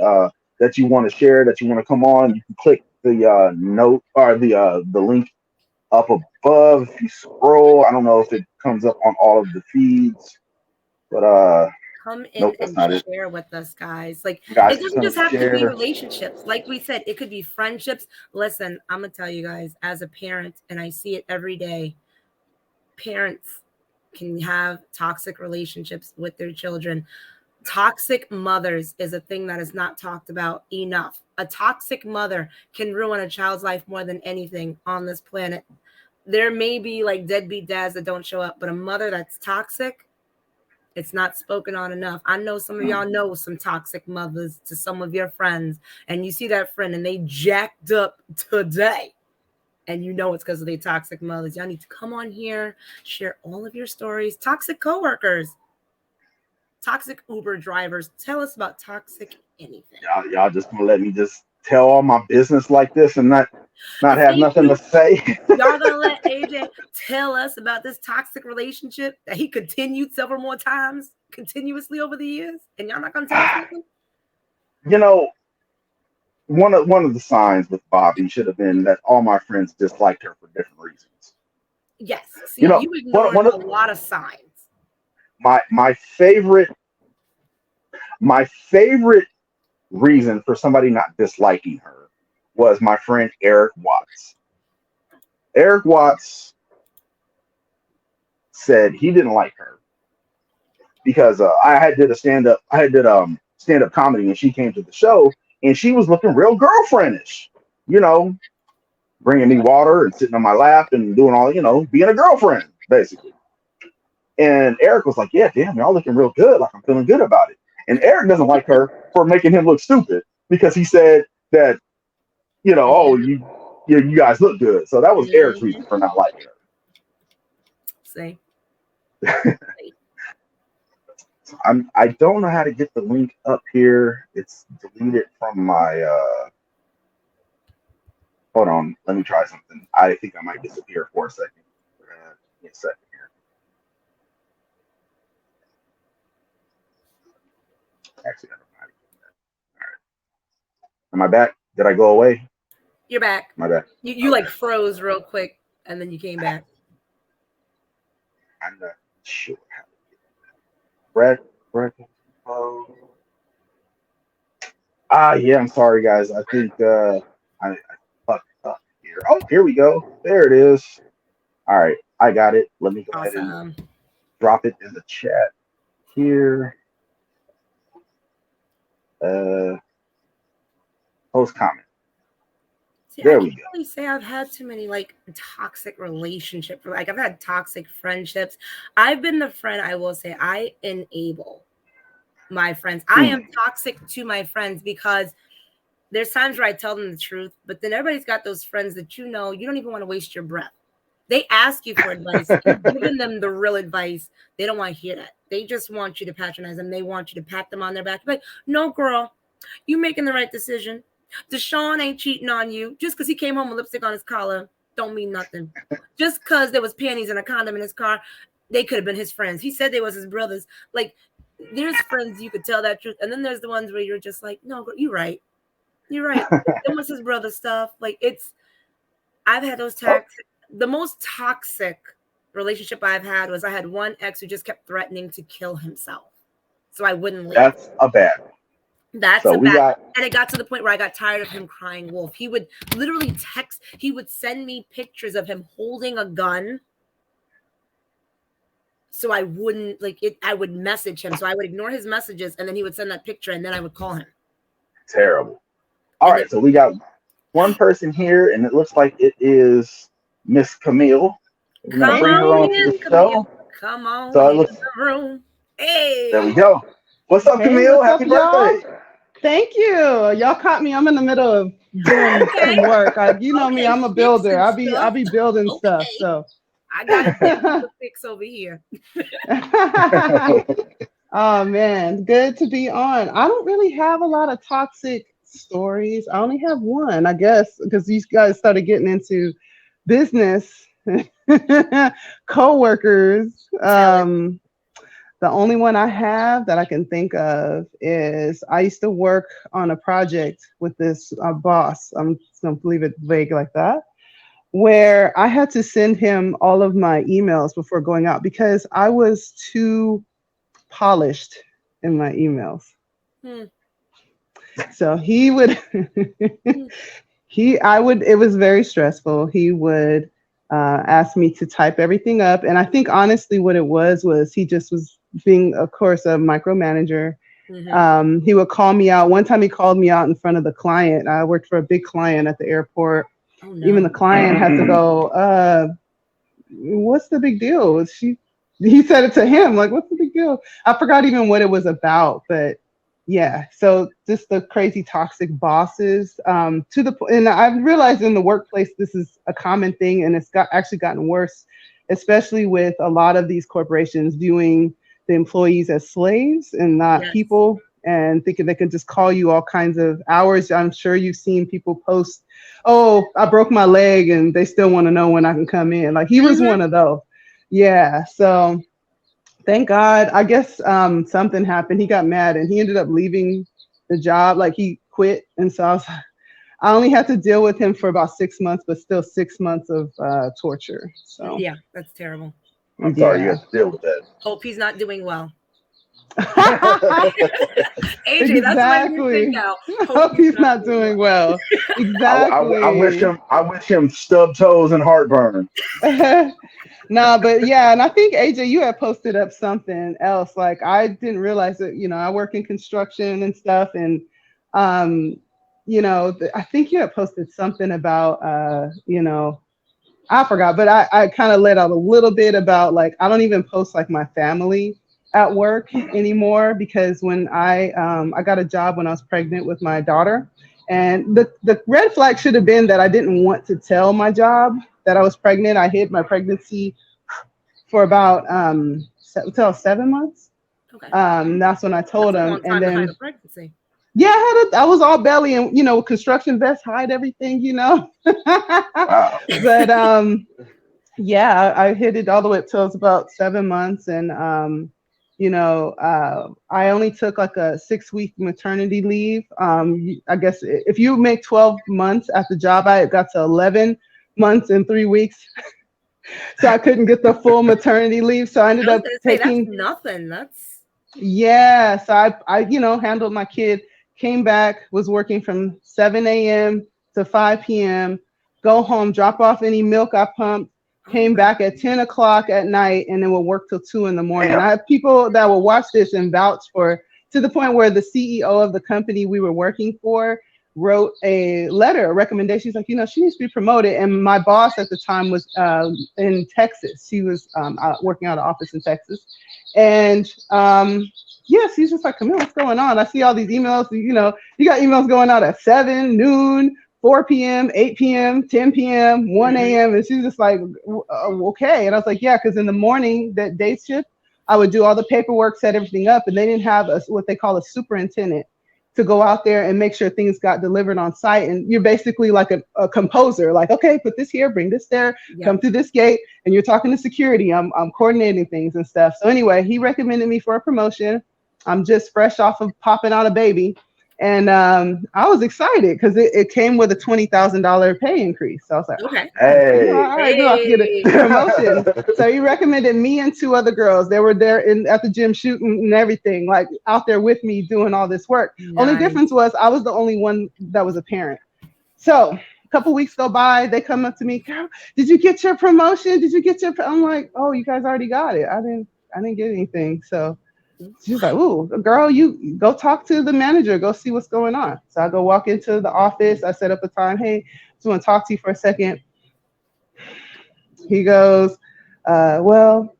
that you want to share, that you want to come on, you can click the note or the link up above. If you scroll, I don't know if it comes up on all of the feeds, but Come in nope, that's and not it. share with us, guys. Like, You it guys can doesn't come just and have to be share. relationships. Like we said, it could be friendships. Listen, I'm gonna tell you guys, as a parent, and I see it every day, parents can have toxic relationships with their children. Toxic mothers is a thing that is not talked about enough. A toxic mother can ruin a child's life more than anything on this planet. There may be like deadbeat dads that don't show up, but a mother that's toxic, it's not spoken on enough. I know some of Mm. y'all know some toxic mothers to some of your friends, and you see that friend and they jacked up today. And you know it's because of their toxic mothers. Y'all need to come on here, share all of your stories. Toxic coworkers, toxic Uber drivers. Tell us about toxic anything. Y'all just gonna let me just tell all my business like this and not have Thank nothing to you. say? Y'all gonna let AJ tell us about this toxic relationship that he continued several more times continuously over the years? And y'all not gonna tell us nothing? you know, one of the signs with Bobby should have been that all my friends disliked her for different reasons. Yes. See, You know, you one ignoring one of a lot of signs. my favorite reason for somebody not disliking her was my friend Eric Watts. Eric Watts said he didn't like her because I had did stand up comedy and she came to the show and she was looking real girlfriendish, you know, bringing me water and sitting on my lap and doing all, being a girlfriend basically. And Eric was like, "Yeah, damn, y'all looking real good. Like I'm feeling good about it." And Eric doesn't like her for making him look stupid because he said that, oh, you guys look good. So that was Eric's reason Mm-hmm. for not liking See? her. I don't know how to get the link up here. It's deleted from my. Hold on, let me try something. I think I might disappear for a second. Give me a second here. Actually, I don't know how to get that. All right. Am I back? Did I go away? You're back. My bad. You Okay. like froze real quick and then you came back. I'm not sure how to get Brett. Brett. Oh. Yeah, I'm sorry, guys. I think I fucked up here. Oh, here we go. There it is. All right, I got it. Let me go ahead and Awesome. drop it in the chat here. Uh, Post comment. See, I There we can't go. really say I've had too many like toxic relationships. Like I've had toxic friendships. I've been the friend, I will say, I enable my friends. I am Mm, toxic to my friends because there's times where I tell them the truth, but then everybody's got those friends that you don't even want to waste your breath. They ask you for advice. You've given them the real advice. They don't want to hear that. They just want you to patronize them. They want you to pat them on their back. Like, no, girl, you making the right decision. Deshaun ain't cheating on you. Just because he came home with lipstick on his collar don't mean nothing. Just because there was panties and a condom in his car, they could have been his friends. He said they was his brothers. Like, there's friends you could tell that truth. And then there's the ones where you're just like, no, girl, you're right. You're right. It was his brother stuff. Like, I've had those oh, the most toxic relationship I've had was I had one ex who just kept threatening to kill himself. So I wouldn't leave. that's a bad one. That's So a we bad. got And it got to the point where I got tired of him crying wolf. He would literally he would send me pictures of him holding a gun. So I wouldn't like it. I would message him. So I would ignore his messages and then he would send that picture and then I would call him. terrible. All And then right, so we got one person here, and it looks like it is Miss Camille. We're gonna come bring her on on to the in, Camille. show. Come on So it in looks. the room. There we Hey. go. What's up, Hey, Camille? what's up, Happy y'all? birthday! Thank you. Y'all caught me. I'm in the middle of doing Okay. some work. You know me. Okay. I'm a builder. Fixing I'll stuff. be building stuff. Okay. So. I got a thing to fix over here. Oh man, good to be on. I don't really have a lot of toxic stories. I only have one, I guess, because these guys started getting into business, co-workers. Tell it. The only one I have that I can think of is I used to work on a project with this boss. I'm just gonna leave it vague like that, where I had to send him all of my emails before going out because I was too polished in my emails. Hmm. So he would Hmm. it was very stressful. He would ask me to type everything up. And I think honestly what it was he just was being, of course, a micromanager. Mm-hmm. He would call me out. One time he called me out in front of the client. I worked for a big client at the airport. Oh Even no. the client had to go, what's the big deal? He said it to him, like, what's the big deal? I forgot even what it was about, but yeah. So just the crazy toxic bosses, to the point, and I've realized in the workplace this is a common thing, and it's actually gotten worse, especially with a lot of these corporations viewing the employees as slaves and not Yes. people, and thinking they can just call you all kinds of hours. I'm sure you've seen people post, oh, I broke my leg, and they still want to know when I can come in. Like he was Mm-hmm. one of those. Yeah. So thank God. I guess something happened. He got mad and he ended up leaving the job. Like he quit. And so I only had to deal with him for about 6 months, but still 6 months of torture. So Yeah, that's terrible. I'm sorry you yeah. had to deal with Hope he's not doing well. that. AJ, that's my new thing Exactly. now. Hope Hope he's he's not not doing doing well. well. I wish Exactly. him. I wish him stub toes and heartburn. No, but yeah, and I think AJ, you had posted up something else. Like I didn't realize that, I work in construction and stuff, and um, I think you had posted something about I forgot, but I kind of let out a little bit about like I don't even post like my family at work anymore because when I got a job when I was pregnant with my daughter, and the red flag should have been that I didn't want to tell my job that I was pregnant. I hid my pregnancy for about till 7 months. Okay. That's when I That's told a him, long and time to hide a then pregnancy. yeah, I was all belly and construction vest hide everything. Wow. But yeah, I hit it all the way up till it's about 7 months, and I only took like a 6 week maternity leave. I guess if you make 12 months at the job, I got to 11 months and 3 weeks, so I couldn't get the full maternity leave. So I ended I was up gonna say that's taking nothing. That's yeah. So I handled my kid, came back, was working from 7 a.m. to 5 p.m., go home, drop off any milk I pumped, Oh came my back at 10 o'clock at night, and then would work till 2 in the morning. Damn. I have people that will watch this and vouch for, to the point where the CEO of the company we were working for wrote a letter, a recommendation. He's like, she needs to be promoted. And my boss at the time was in Texas. She was working out of office in Texas. And yes, he's just like, Camille, what's going on? I see all these emails. You got emails going out at 7, noon, 4 p.m., 8 p.m., 10 p.m., 1 Mhm. a.m. And she's just like, okay. And I was like, yeah, because in the morning, that day shift, I would do all the paperwork, set everything up, and they didn't have what they call a superintendent to go out there and make sure things got delivered on site. And you're basically like a composer, like, okay, put this here, bring this there, Yeah. come through this gate, and you're talking to security. I'm coordinating things and stuff. So anyway, he recommended me for a promotion. I'm just fresh off of popping out a baby. And I was excited because it came with a $20,000 pay increase. So I was like, oh, Okay. yes, Hey. all right, no, I can get a Hey. promotion. So he recommended me and two other girls. They were there at the gym shooting and everything, like out there with me doing all this work. Only Nice. difference was I was the only one that was a parent. So a couple weeks go by, they come up to me, Carol, did you get your promotion? Did you get your? I'm like, oh, you guys already got it. I didn't get anything. So she's like, ooh, girl, you go talk to the manager, go see what's going on. So I go walk into the office. I set up a time. Hey, just want to talk to you for a second. He goes, well,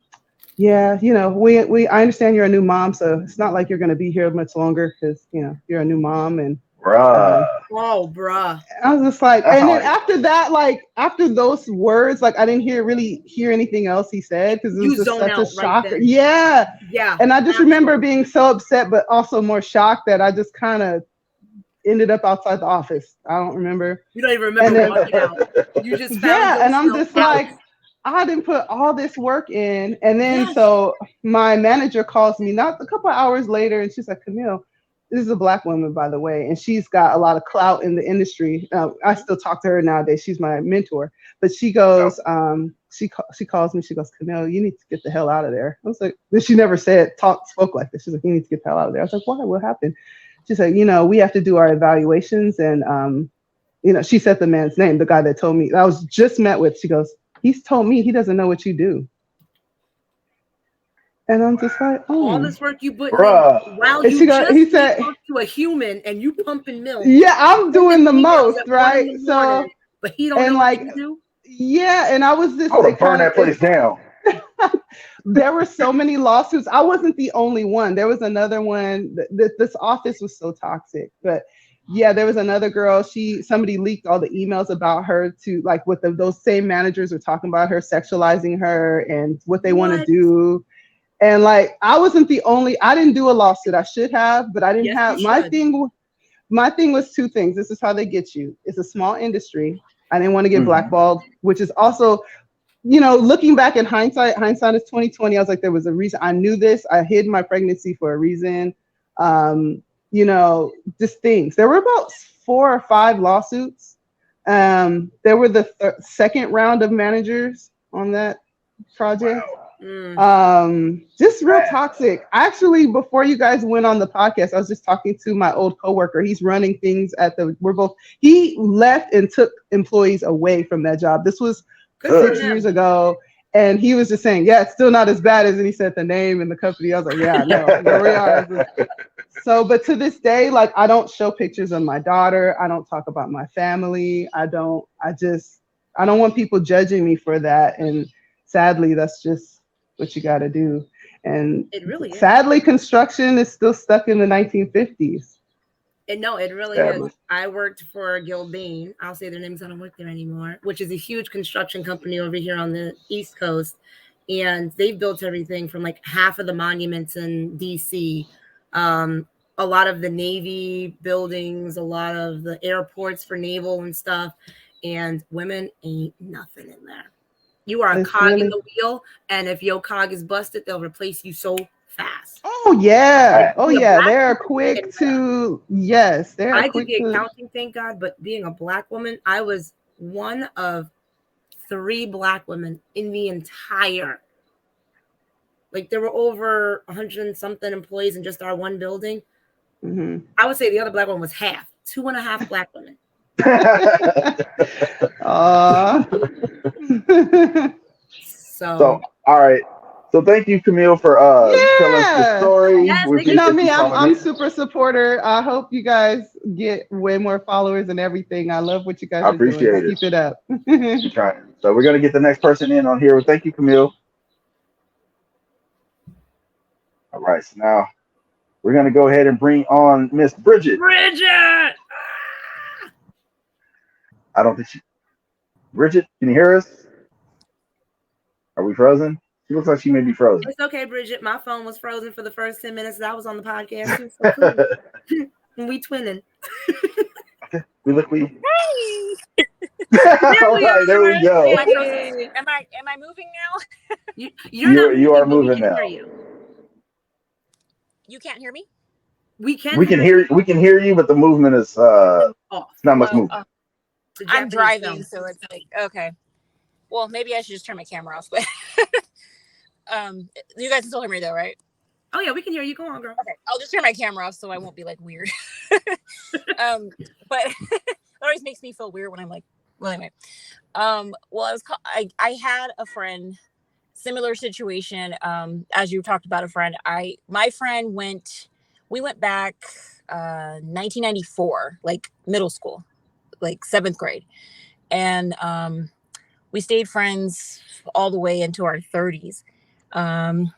yeah, we I understand you're a new mom, so it's not like you're going to be here much longer because you're a new mom, and Bruh. Oh, bruh. I was just like, That's and not then like after that, like after those words, like I didn't really hear anything else he said because it was You just zone such a out right shocker. then. Yeah, Yeah, and I just remember absolutely. being so upset, but also more shocked that I just kind of ended up outside the office. I don't remember. You don't even remember And then walking out. You just found yeah, and I'm yourself just out. like, I didn't put all this work in. And then Yes. so my manager calls me not a couple of hours later and she's like, Camille, this is a black woman, by the way, and she's got a lot of clout in the industry. I still talk to her nowadays. She's my mentor. But she oh, goes, she calls me, she goes, Camille, you need to get the hell out of there. I was like, she never spoke like this. She's like, you need to get the hell out of there. I was like, why? What happened? She said, we have to do our evaluations and she said the man's name, the guy that told me I was just met with. She goes, he's told me he doesn't know what you do. And I'm just like, All oh. this work you putting in bruh. while And you just he gave said, birth to a human and you pumping milk, yeah, I'm sending doing the emails most, at 1 in right? the morning, So, but he don't and know what like, you do. yeah, and I was I just, would have burned that place down. there were so many lawsuits. I wasn't the only one. There was another one. This office was so toxic, but yeah, there was another girl. Somebody leaked all the emails about her to like what those same managers were talking about her, sexualizing her and what they want to What? do. And like, I didn't do a lawsuit. I should have, but I didn't Yes, you have should. my thing was two things. This is how they get you. It's a small industry. I didn't want to get Hmm. blackballed, which is also looking back in hindsight is 2020. I was like, there was a reason. I knew this. I hid my pregnancy for a reason. Um, just things. There were about 4 or 5 lawsuits. There were the second round of managers on that project. Wow. Mm. Just real toxic. Actually, before you guys went on the podcast, I was just talking to my old coworker. He's running things he left and took employees away from that job. This was Good for Good. 6 years him. ago. And he was just saying, yeah, it's still not as bad as, and he said the name and the company. I was like, yeah, no, here we are. So, but to this day, like, I don't show pictures of my daughter. I don't talk about my family. I don't want people judging me for that. And sadly, that's just what you got to do. And It really is. sadly, construction is still stuck in the 1950s. And no, it really is. Sadly. I worked for Gilbane. I'll say their names. I don't work there anymore, which is a huge construction company over here on the East Coast. And they've built everything from like half of the monuments in DC, um, a lot of the Navy buildings, a lot of the airports for naval and stuff. And women ain't nothing in there. You are a It's cog in really, the wheel. And if your cog is busted, they'll replace you so fast. oh, yeah. Fact. Oh, Be a yeah. black They're woman in quick there. to, yes, they're I did quick the to, accounting, thank God, but being a black woman, I was one of 3 black women in the entire, like there were over 100 and something employees in just our one building. Mm-hmm. I would say the other black one was half, 2.5 black women. Aw. So, So all right. So thank you, Camille, for telling us your Yeah. story. yes, We thank You you. know appreciate you me, I'm calling I'm in. super supporter. I hope you guys get way more followers and everything. I love what you guys I are doing. appreciate it. Keep it up. We're trying. So we're gonna get the next person in on here. Well, thank you, Camille. All right. So now we're gonna go ahead and bring on Miss Bridget. Bridget. I don't think she. Bridget, can you hear us? Are we frozen? She looks like she may be frozen. It's okay, Bridget. My phone was frozen for the first 10 minutes that I was on the podcast too. So cool. We twinning. we look. We. Hey! There All we right. There we are. Am go. I frozen? Hey. Am I moving now? You're not You are moving, but we moving can hear now. you. You can't hear me? We can We can hear you. hear. We can hear you, but the movement is Off. it's not much Oh, movement. It's a I'm Japanese driving, film. so it's like okay. Well, maybe I should just turn my camera off. But you guys can still hear me though, right? Oh yeah, we can hear you. Go on, girl. Okay, I'll just turn my camera off so I won't be like weird. But it always makes me feel weird when I'm like, well, anyway. Well, I had a friend, similar situation. As you talked about a friend, my friend we went back, 1994, like middle school, like 7th grade, and we stayed friends all the way into our 30s. Um,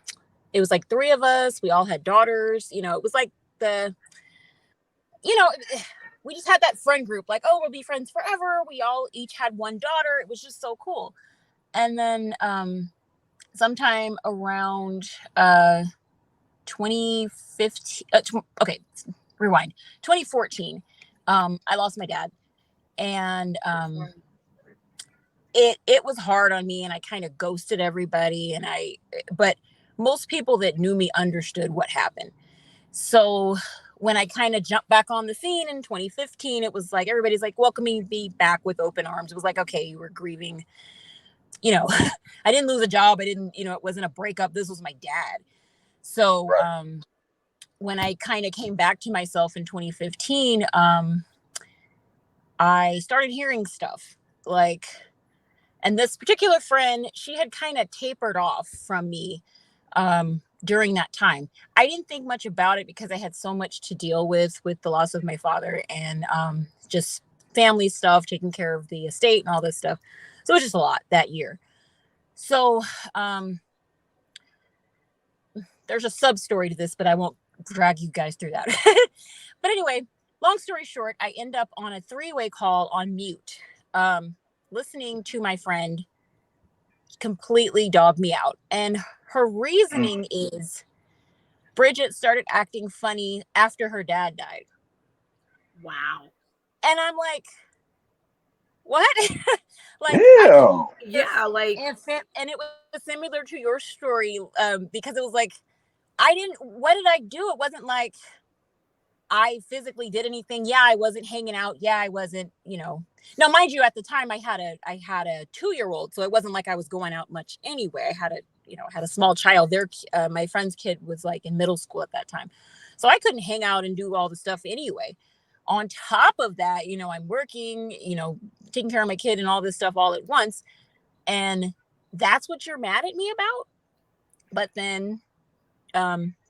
it was like 3 of us. We all had daughters. It was like you know, we just had that friend group. Like, oh, we'll be friends forever. We all each had one daughter. It was just so cool. And then sometime around 2015, okay, rewind, 2014, I lost my dad, and it was hard on me, and I kind of ghosted everybody, but most people that knew me understood what happened. So when I kind of jumped back on the scene in 2015, it was like everybody's like welcoming me back with open arms. It was like, okay, you were grieving, you know. I didn't lose a job. I didn't, it wasn't a breakup. This was my dad. So Right. when I kind of came back to myself in 2015, I started hearing stuff like, and this particular friend, she had kind of tapered off from me during that time. I didn't think much about it because I had so much to deal with the loss of my father, and just family stuff, taking care of the estate and all this stuff. So it was just a lot that year. So there's a sub story to this, but I won't drag you guys through that. But anyway, long story short, I end up on a 3-way call on mute, listening to my friend completely dog me out. And her reasoning is Bridget started acting funny after her dad died. Wow. And I'm like, what? Like, I didn't. Damn. Yeah, like And it was similar to your story, because it was like, what did I do? It wasn't like I physically did anything. Yeah, I wasn't hanging out. Yeah, I wasn't, Now, mind you, at the time I had a 2-year-old, so it wasn't like I was going out much anyway. I had a small child. My friend's kid was like in middle school at that time, so I couldn't hang out and do all the stuff anyway. On top of that, I'm working, taking care of my kid and all this stuff all at once, and that's what you're mad at me about. But then,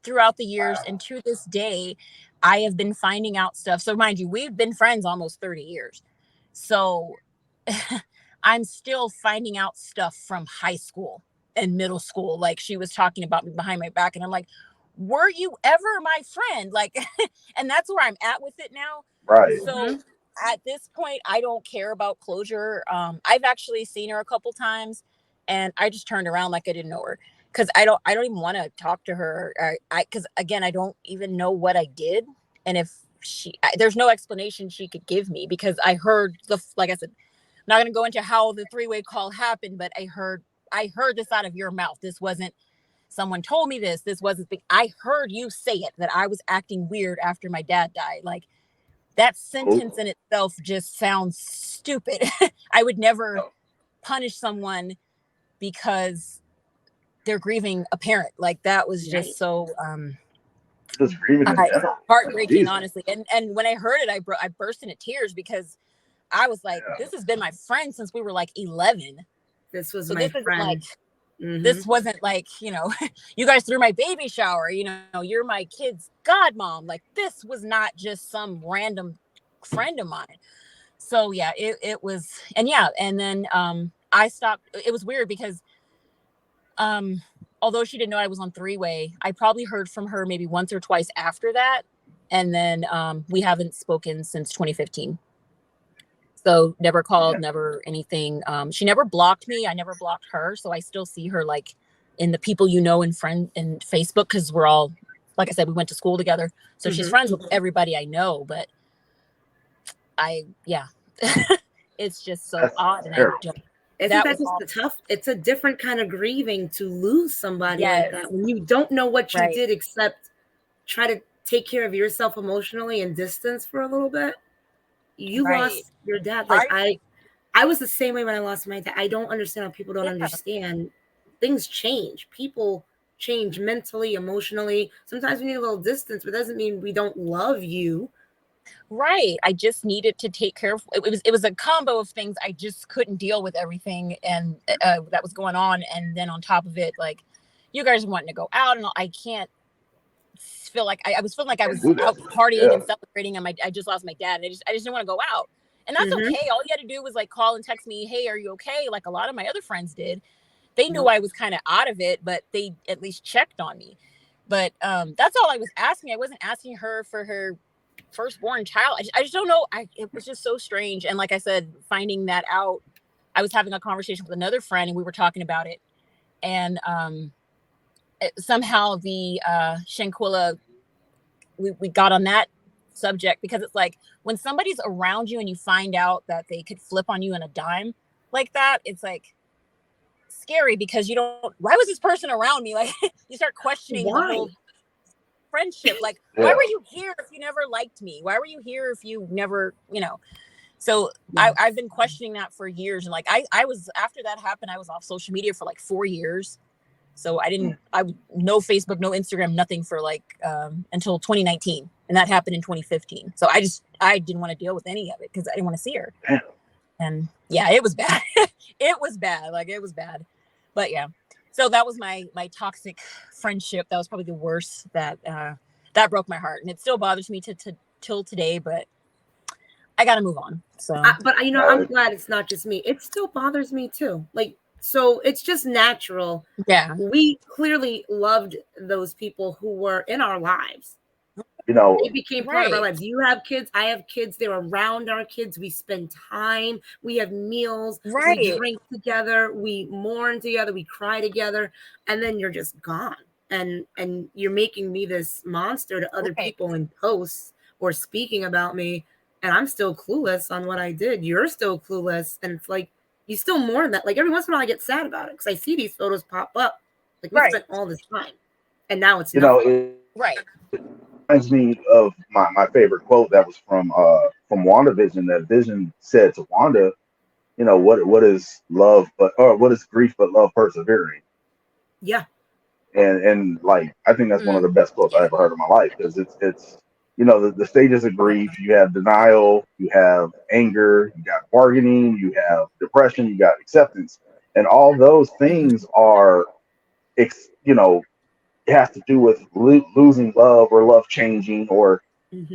throughout the years and to this day, I have been finding out stuff. So mind you, we've been friends almost 30 years. So I'm still finding out stuff from high school and middle school. Like, she was talking about me behind my back, and I'm like, were you ever my friend? Like, and that's where I'm at with it now. Right. So at this point, I don't care about closure. I've actually seen her a couple times, and I just turned around like I didn't know her, because I don't even want to talk to her. Because again, I don't even know what I did, and if there's no explanation she could give me, because I heard like I said, I'm not going to go into how the 3-way call happened, but I heard this out of your mouth. This wasn't someone told me this. This wasn't. I heard you say it, that I was acting weird after my dad died. Like, that sentence in itself just sounds stupid. I would never punish someone because they're grieving a parent. Like, that was just so just grieving in general. Heartbreaking, Jesus. honestly. And when I heard it, I burst into tears because I was like, Yeah. this has been my friend since we were like 11. This was So my this isn't friend. like, this wasn't like, you guys threw my baby shower, you're my kid's godmom. Like, this was not just some random friend of mine. So yeah, it was, and then I stopped. It was weird because although she didn't know I was on three-way, I probably heard from her maybe once or twice after that. And then we haven't spoken since 2015. So never called, Yeah. never anything. She never blocked me. I never blocked her. So I still see her like in the people in Facebook, because we're all, like I said, we went to school together. So she's friends with everybody I know, but it's just so That's odd. And terrible. Isn't that just the tough? It's a different kind of grieving to lose somebody like that when you don't know what you did except try to take care of yourself emotionally and distance for a little bit. You lost your dad. Like I was the same way when I lost my dad. I don't understand how people don't understand. Things change. People change mentally, emotionally. Sometimes we need a little distance, but it doesn't mean we don't love you. Right. I just needed to take care of it was a combo of things. I just couldn't deal with everything and that was going on. And then on top of it, like, you guys wanting to go out, and I can't feel like I was feeling like I was out partying and celebrating, and I just lost my dad, and I just didn't want to go out. And that's okay. All you had to do was like call and text me, hey, are you okay? Like a lot of my other friends did. They knew I was kind of out of it, but they at least checked on me. But that's all I was asking. I wasn't asking her for her firstborn child. I just don't know. It was just so strange. And like I said, finding that out, I was having a conversation with another friend and we were talking about it. And somehow the Shanquilla, we got on that subject, because it's like when somebody's around you and you find out that they could flip on you in a dime like that, it's like scary, because you don't, why was this person around me? Like, you start questioning the whole friendship. Like, why were you here if you never liked me? Why were you here if you never, So I've been questioning that for years. And like, I was, after that happened, I was off social media for like 4 years. So no Facebook, no Instagram, nothing for like, until 2019. And that happened in 2015. So I didn't want to deal with any of it because I didn't want to see her. And yeah, it was bad. It was bad. Like, it was bad. But yeah. So that was my toxic friendship. That was probably the worst. That broke my heart, and it still bothers me till today. But I got to move on. So, but I'm glad it's not just me. It still bothers me too. Like, so it's just natural. Yeah, we clearly loved those people who were in our lives. They became part of our lives. You have kids. I have kids. They're around our kids. We spend time. We have meals. We drink together. We mourn together. We cry together. And then you're just gone. And you're making me this monster to other people in posts or speaking about me. And I'm still clueless on what I did. You're still clueless. And it's like, you still mourn that. Like, every once in a while I get sad about it because I see these photos pop up. Like, we spent all this time. And now it's it reminds me of my favorite quote that was from WandaVision, that Vision said to Wanda, what is love what is grief but love persevering? Yeah. And like, I think that's one of the best quotes I ever heard in my life, because it's the stages of grief. You have denial, you have anger, you got bargaining, you have depression, you got acceptance, and all those things are it has to do with losing love or love changing or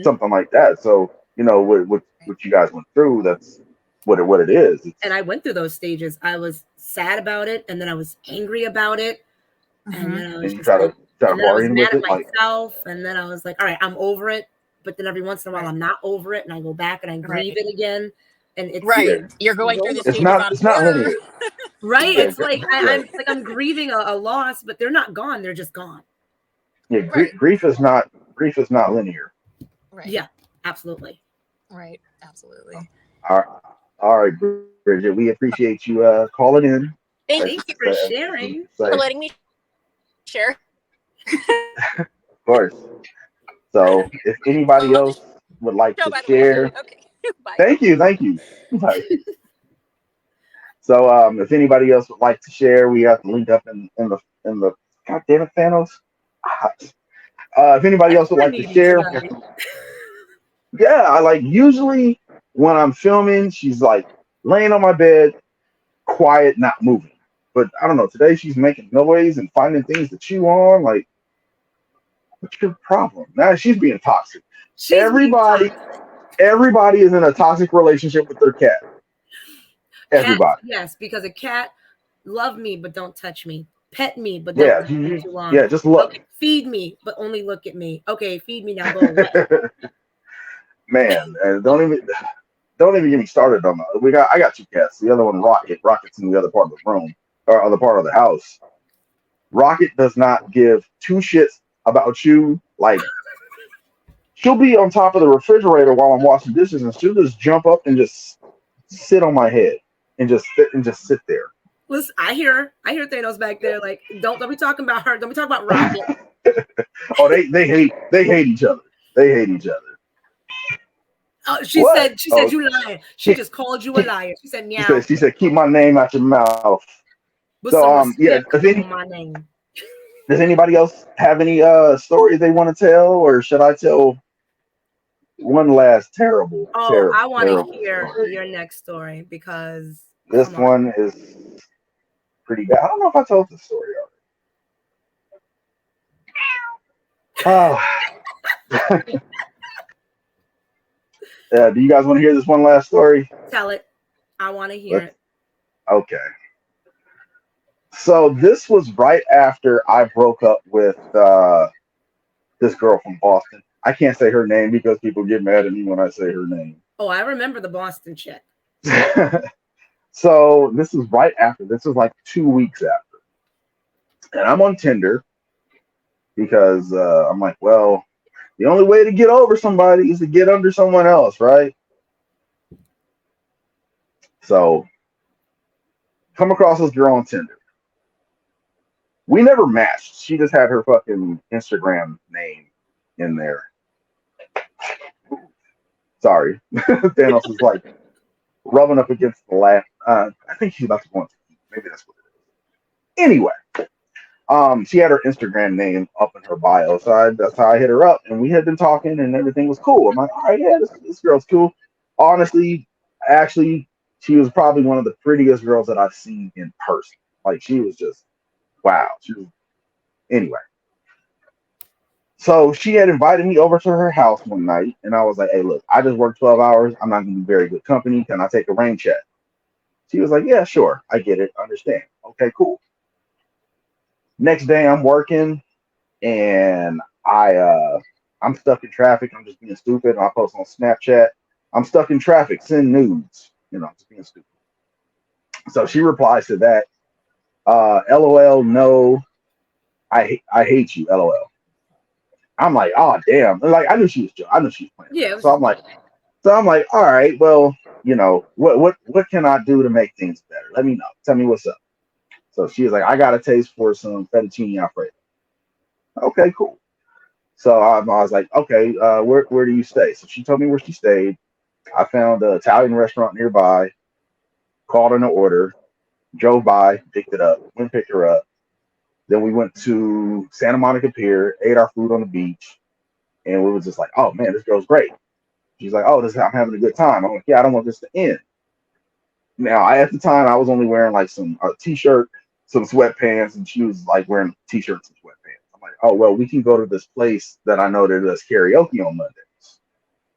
something like that. So, what you guys went through, that's what it is. And I went through those stages. I was sad about it, and then I was angry about it, and then I was just like, and then I was mad at myself, and then I was like, all right, I'm over it. But then every once in a while, I'm not over it, and I go back and I grieve it again. And it's you're going through this. It's not linear. Right? It's like I'm grieving a loss, but they're not gone. They're just gone. Yeah, grief is not linear. Right. Yeah, absolutely. Right. Absolutely. All right, Bridget, we appreciate you calling in. Thank you for sharing. For letting me share. Of course. So, if anybody else would like to share, Bye. Thank you. So, if anybody else would like to share, we have the link up in the God damn it, Thanos. If anybody else would Extra like to needy share, tonight. yeah, I like usually when I'm filming, she's like laying on my bed, quiet, not moving. But I don't know. Today she's making noise and finding things to chew on. Like, what's your problem? Now she's being toxic. She's being Everybody, toxic. everybody is in a toxic relationship with their cat. Cat, Everybody. yes, because a cat love me but don't touch me. Pet me but don't Yeah, touch me too long. yeah. Just look, Okay, feed me but only look at me. Okay, feed me now. Go away. man. Don't even get me started on that. I got two cats. The other one, Rocket. Rocket's in the other part of the room or other part of the house. Rocket does not give two shits about you. Like she'll be on top of the refrigerator while I'm washing dishes, and she'll just jump up and just sit on my head and just sit there. Listen, I hear Thanos back there. Like, don't be talking about her. Don't be talking about Rocket. Oh, they hate each other. They hate each other. Oh, she What? said Oh, you lying. She just called you a liar. She said she meow said keep my name out your mouth. with So some yeah. respect on my name. Does anybody else have any stories they want to tell, or should I tell one last terrible, Oh, terrible, I want to terrible hear story? your next story because This come on. one is pretty bad. I don't know if I told this story already. Oh, do you guys want to hear this one last story? Tell it. I want to hear Let's. it. Okay. So this was right after I broke up with this girl from Boston. I can't say her name because people get mad at me when I say her name. Oh, I remember the Boston chick. So this was right after. This was like 2 weeks after, and I'm on Tinder because I'm like, well, the only way to get over somebody is to get under someone else, right? So come across this girl on Tinder. We never matched. She just had her fucking Instagram name in there. Sorry. Thanos is like rubbing up against the lap. I think she's about to go into heat. Maybe that's what it is. Anyway, she had her Instagram name up in her bio. So that's how I hit her up. And we had been talking and everything was cool. I'm like, all right, yeah, this girl's cool. Honestly, actually, she was probably one of the prettiest girls that I've seen in person. Like she was just wow. Anyway. So she had invited me over to her house one night, and I was like, "Hey, look, I just worked 12 hours. I'm not going to be very good company. Can I take a rain check?" She was like, "Yeah, sure. I get it. Understand. Okay, cool." Next day, I'm working, and I'm stuck in traffic. I'm just being stupid. And I post on Snapchat. I'm stuck in traffic. Send nudes. Just being stupid. So she replies to that. LOL. No, I hate you. LOL. I'm like, oh damn. Like I knew she was joking. I knew she was playing Yeah, it around. was just So I'm like, all right, well, what can I do to make things better? Let me know. Tell me what's up. So she was like, I got a taste for some fettuccine alfredo. Okay, cool. So I was like, okay, where do you stay? So she told me where she stayed. I found an Italian restaurant nearby, called in an order, drove by, picked it up, went and picked her up. Then we went to Santa Monica Pier, ate our food on the beach, and we was just like, oh man, this girl's great. She's like, oh, I'm having a good time. I'm like, yeah, I don't want this to end. Now, at the time, I was only wearing like some t-shirt, some sweatpants, and she was like wearing t-shirts and sweatpants. I'm like, oh well, we can go to this place that I know that does karaoke on Mondays.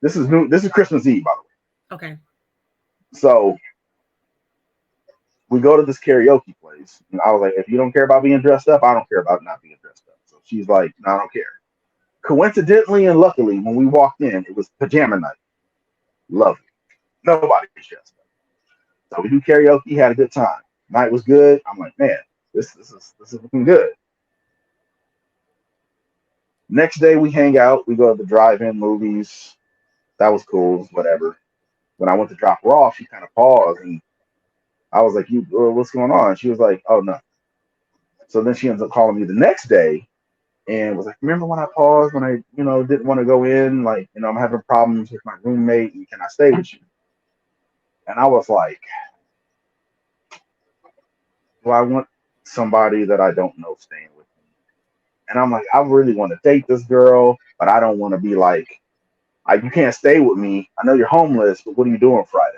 This is new. This is Christmas Eve, by the way. okay. So we go to this karaoke place, and I was like, if you don't care about being dressed up, I don't care about not being dressed up. So she's like, no, I don't care. Coincidentally and luckily, when we walked in, it was pajama night. Lovely. Nobody's dressed up. So we do karaoke, had a good time. Night was good. I'm like, man, this is looking good. Next day we hang out. We go to the drive-in movies. That was cool. Whatever. When I went to drop her off, she kind of paused, and I was like, "You, what's going on?" She was like, "Oh no." So then she ends up calling me the next day and was like, "Remember when I paused when I, didn't want to go in? Like, I'm having problems with my roommate, and can I stay with you?" And I was like, "Do I want somebody that I don't know staying with me?" And I'm like, I really want to date this girl, but I don't want to be like, you can't stay with me. I know you're homeless, but what are you doing Friday?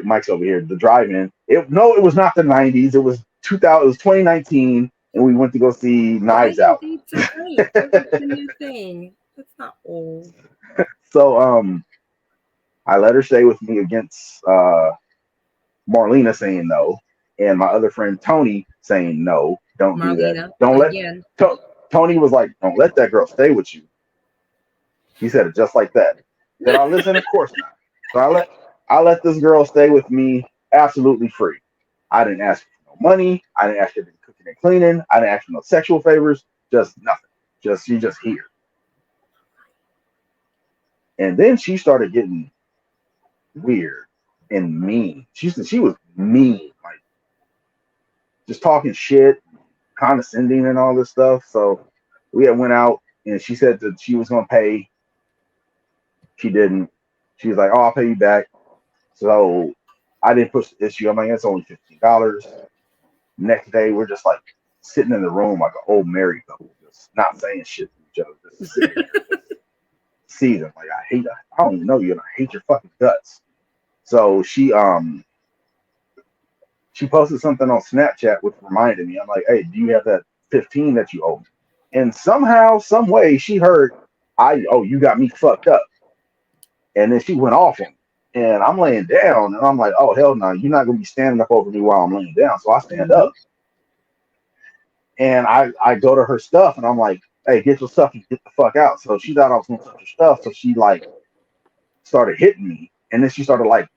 Mike's over here. The drive-in. It was not the '90s. It was 2000. It was 2019, and we went to go see Knives Drive-in Out. dates are great. Those are the new thing. That's not old. So I let her stay with me against Marlena saying no, and my other friend Tony saying no, don't do that. Marlena, Don't let again. Tony was like, don't let that girl stay with you. He said it just like that. Did I listen? Of course not. So I let this girl stay with me absolutely free. I didn't ask for no money. I didn't ask her to do cooking and cleaning. I didn't ask for no sexual favors. Just nothing. She just here. And then she started getting weird and mean. She was mean, like just talking shit, condescending, and all this stuff. So we had went out, and she said that she was gonna pay. She didn't. She was like, "Oh, I'll pay you back." So I didn't push the issue. I'm like, "It's only $15." Next day, we're just like sitting in the room like an old married couple, just not saying shit to each other, just sitting there, just seething. Like I don't even know you, and I hate your fucking guts. So she posted something on Snapchat which reminded me. I'm like, hey, do you have that 15 that you owe me? And somehow, some way, she heard, you got me fucked up. And then she went off on me. And I'm laying down, and I'm like, oh, hell no, you're not going to be standing up over me while I'm laying down. So I stand up. And I go to her stuff, and I'm like, hey, get your stuff and get the fuck out. So she thought I was going to touch her stuff. So she, like, started hitting me. And then she started, like,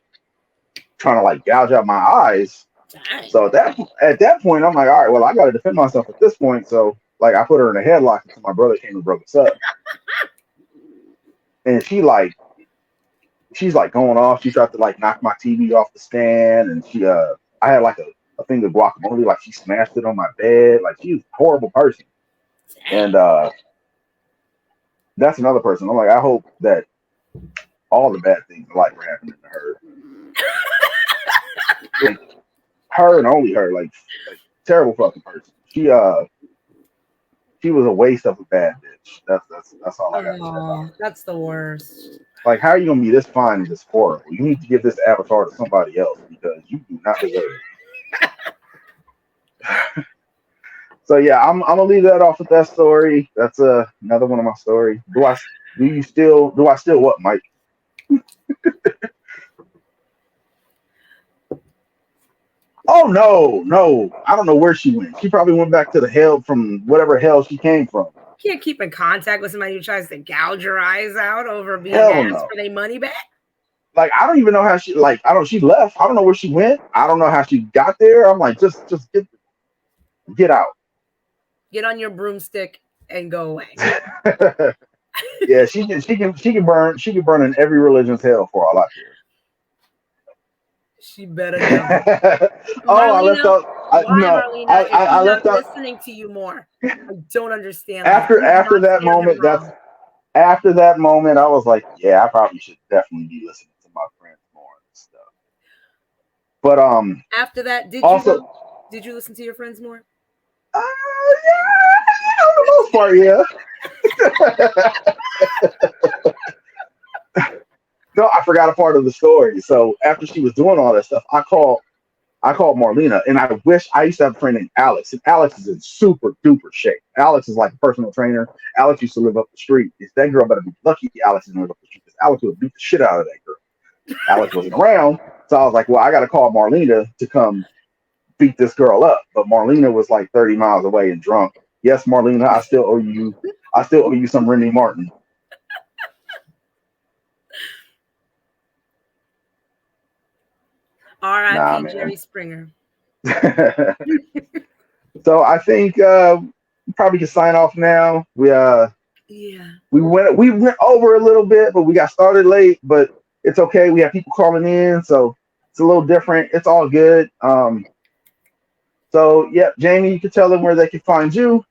trying to, like, gouge out my eyes. Dang. So at that point, I'm like, all right, well, I got to defend myself at this point. So, like, I put her in a headlock until my brother came and broke us up. And she's like going off. She tried to like knock my TV off the stand, and I had like a thing of guacamole, like she smashed it on my bed. Like she was a horrible person. And that's another person. I'm like, I hope that all the bad things in life are happening to her. Like, her and only her, like terrible fucking person. She was a waste of a bad bitch. That's all I got to say about her. That's the worst. Like, how are you gonna be this fine and this horrible? You need to give this avatar to somebody else because you do not deserve it. So yeah, I'm gonna leave that off with that story. That's another one of my stories. Do I still what, Mike? Oh no, I don't know where she went. She probably went back to the hell from whatever hell she came from. You can't keep in contact with somebody who tries to gouge your eyes out over being Hell asked no. for their money back. Like, I don't even know how she she left. I don't know where she went. I don't know how she got there. I'm like, just get out. Get on your broomstick and go away. Yeah, she can burn in every religion's hell for all I care. She better go. I left out. Marlena? I left out listening to you more. I don't understand. After that moment, after that moment, I was like, yeah, I probably should definitely be listening to my friends more and stuff. But after that, did you listen to your friends more? Yeah, for the most part, yeah. No, I forgot a part of the story. So after she was doing all that stuff, I called Marlena, and I used to have a friend named Alex, and Alex is in super duper shape. Alex is like a personal trainer. Alex used to live up the street. If that girl better be lucky Alex didn't live up the street, because Alex would beat the shit out of that girl. Alex wasn't around, so I was like, well, I got to call Marlena to come beat this girl up. But Marlena was like 30 miles away and drunk. Yes, Marlena, I still owe you some Remy Martin. R.I.P. Jerry Springer. So I think we probably can sign off now. We went over a little bit, but we got started late. But it's okay. We have people calling in, so it's a little different. It's all good. So yeah, Jamie, you can tell them where they can find you.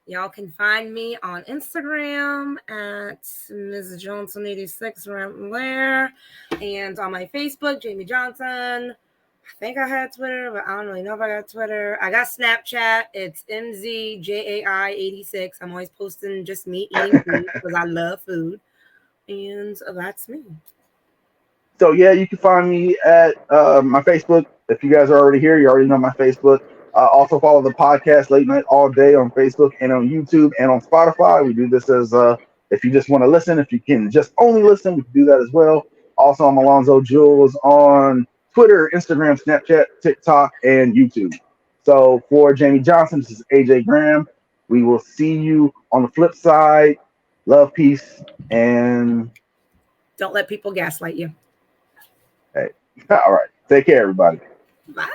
Y'all can find me on Instagram at Mrs. Johnson 86 around there, and on my Facebook, Jamie Johnson. I think I had Twitter, but I don't really know if I got Twitter. I got Snapchat. It's MZJAI86. I'm always posting just me eating food because I love food. And that's me. So yeah, you can find me at my Facebook. If you guys are already here, you already know my Facebook. Also follow the podcast Late Night All Day on Facebook and on YouTube and on Spotify. We do this as if you just want to listen. If you can just only listen, we can do that as well. Also, I'm Alonzo Jules on Twitter, Instagram, Snapchat, TikTok, and YouTube. So for Jamie Johnson, this is AJ Graham. We will see you on the flip side. Love, peace, and Don't let people gaslight you. hey, all right. Take care, everybody. Bye.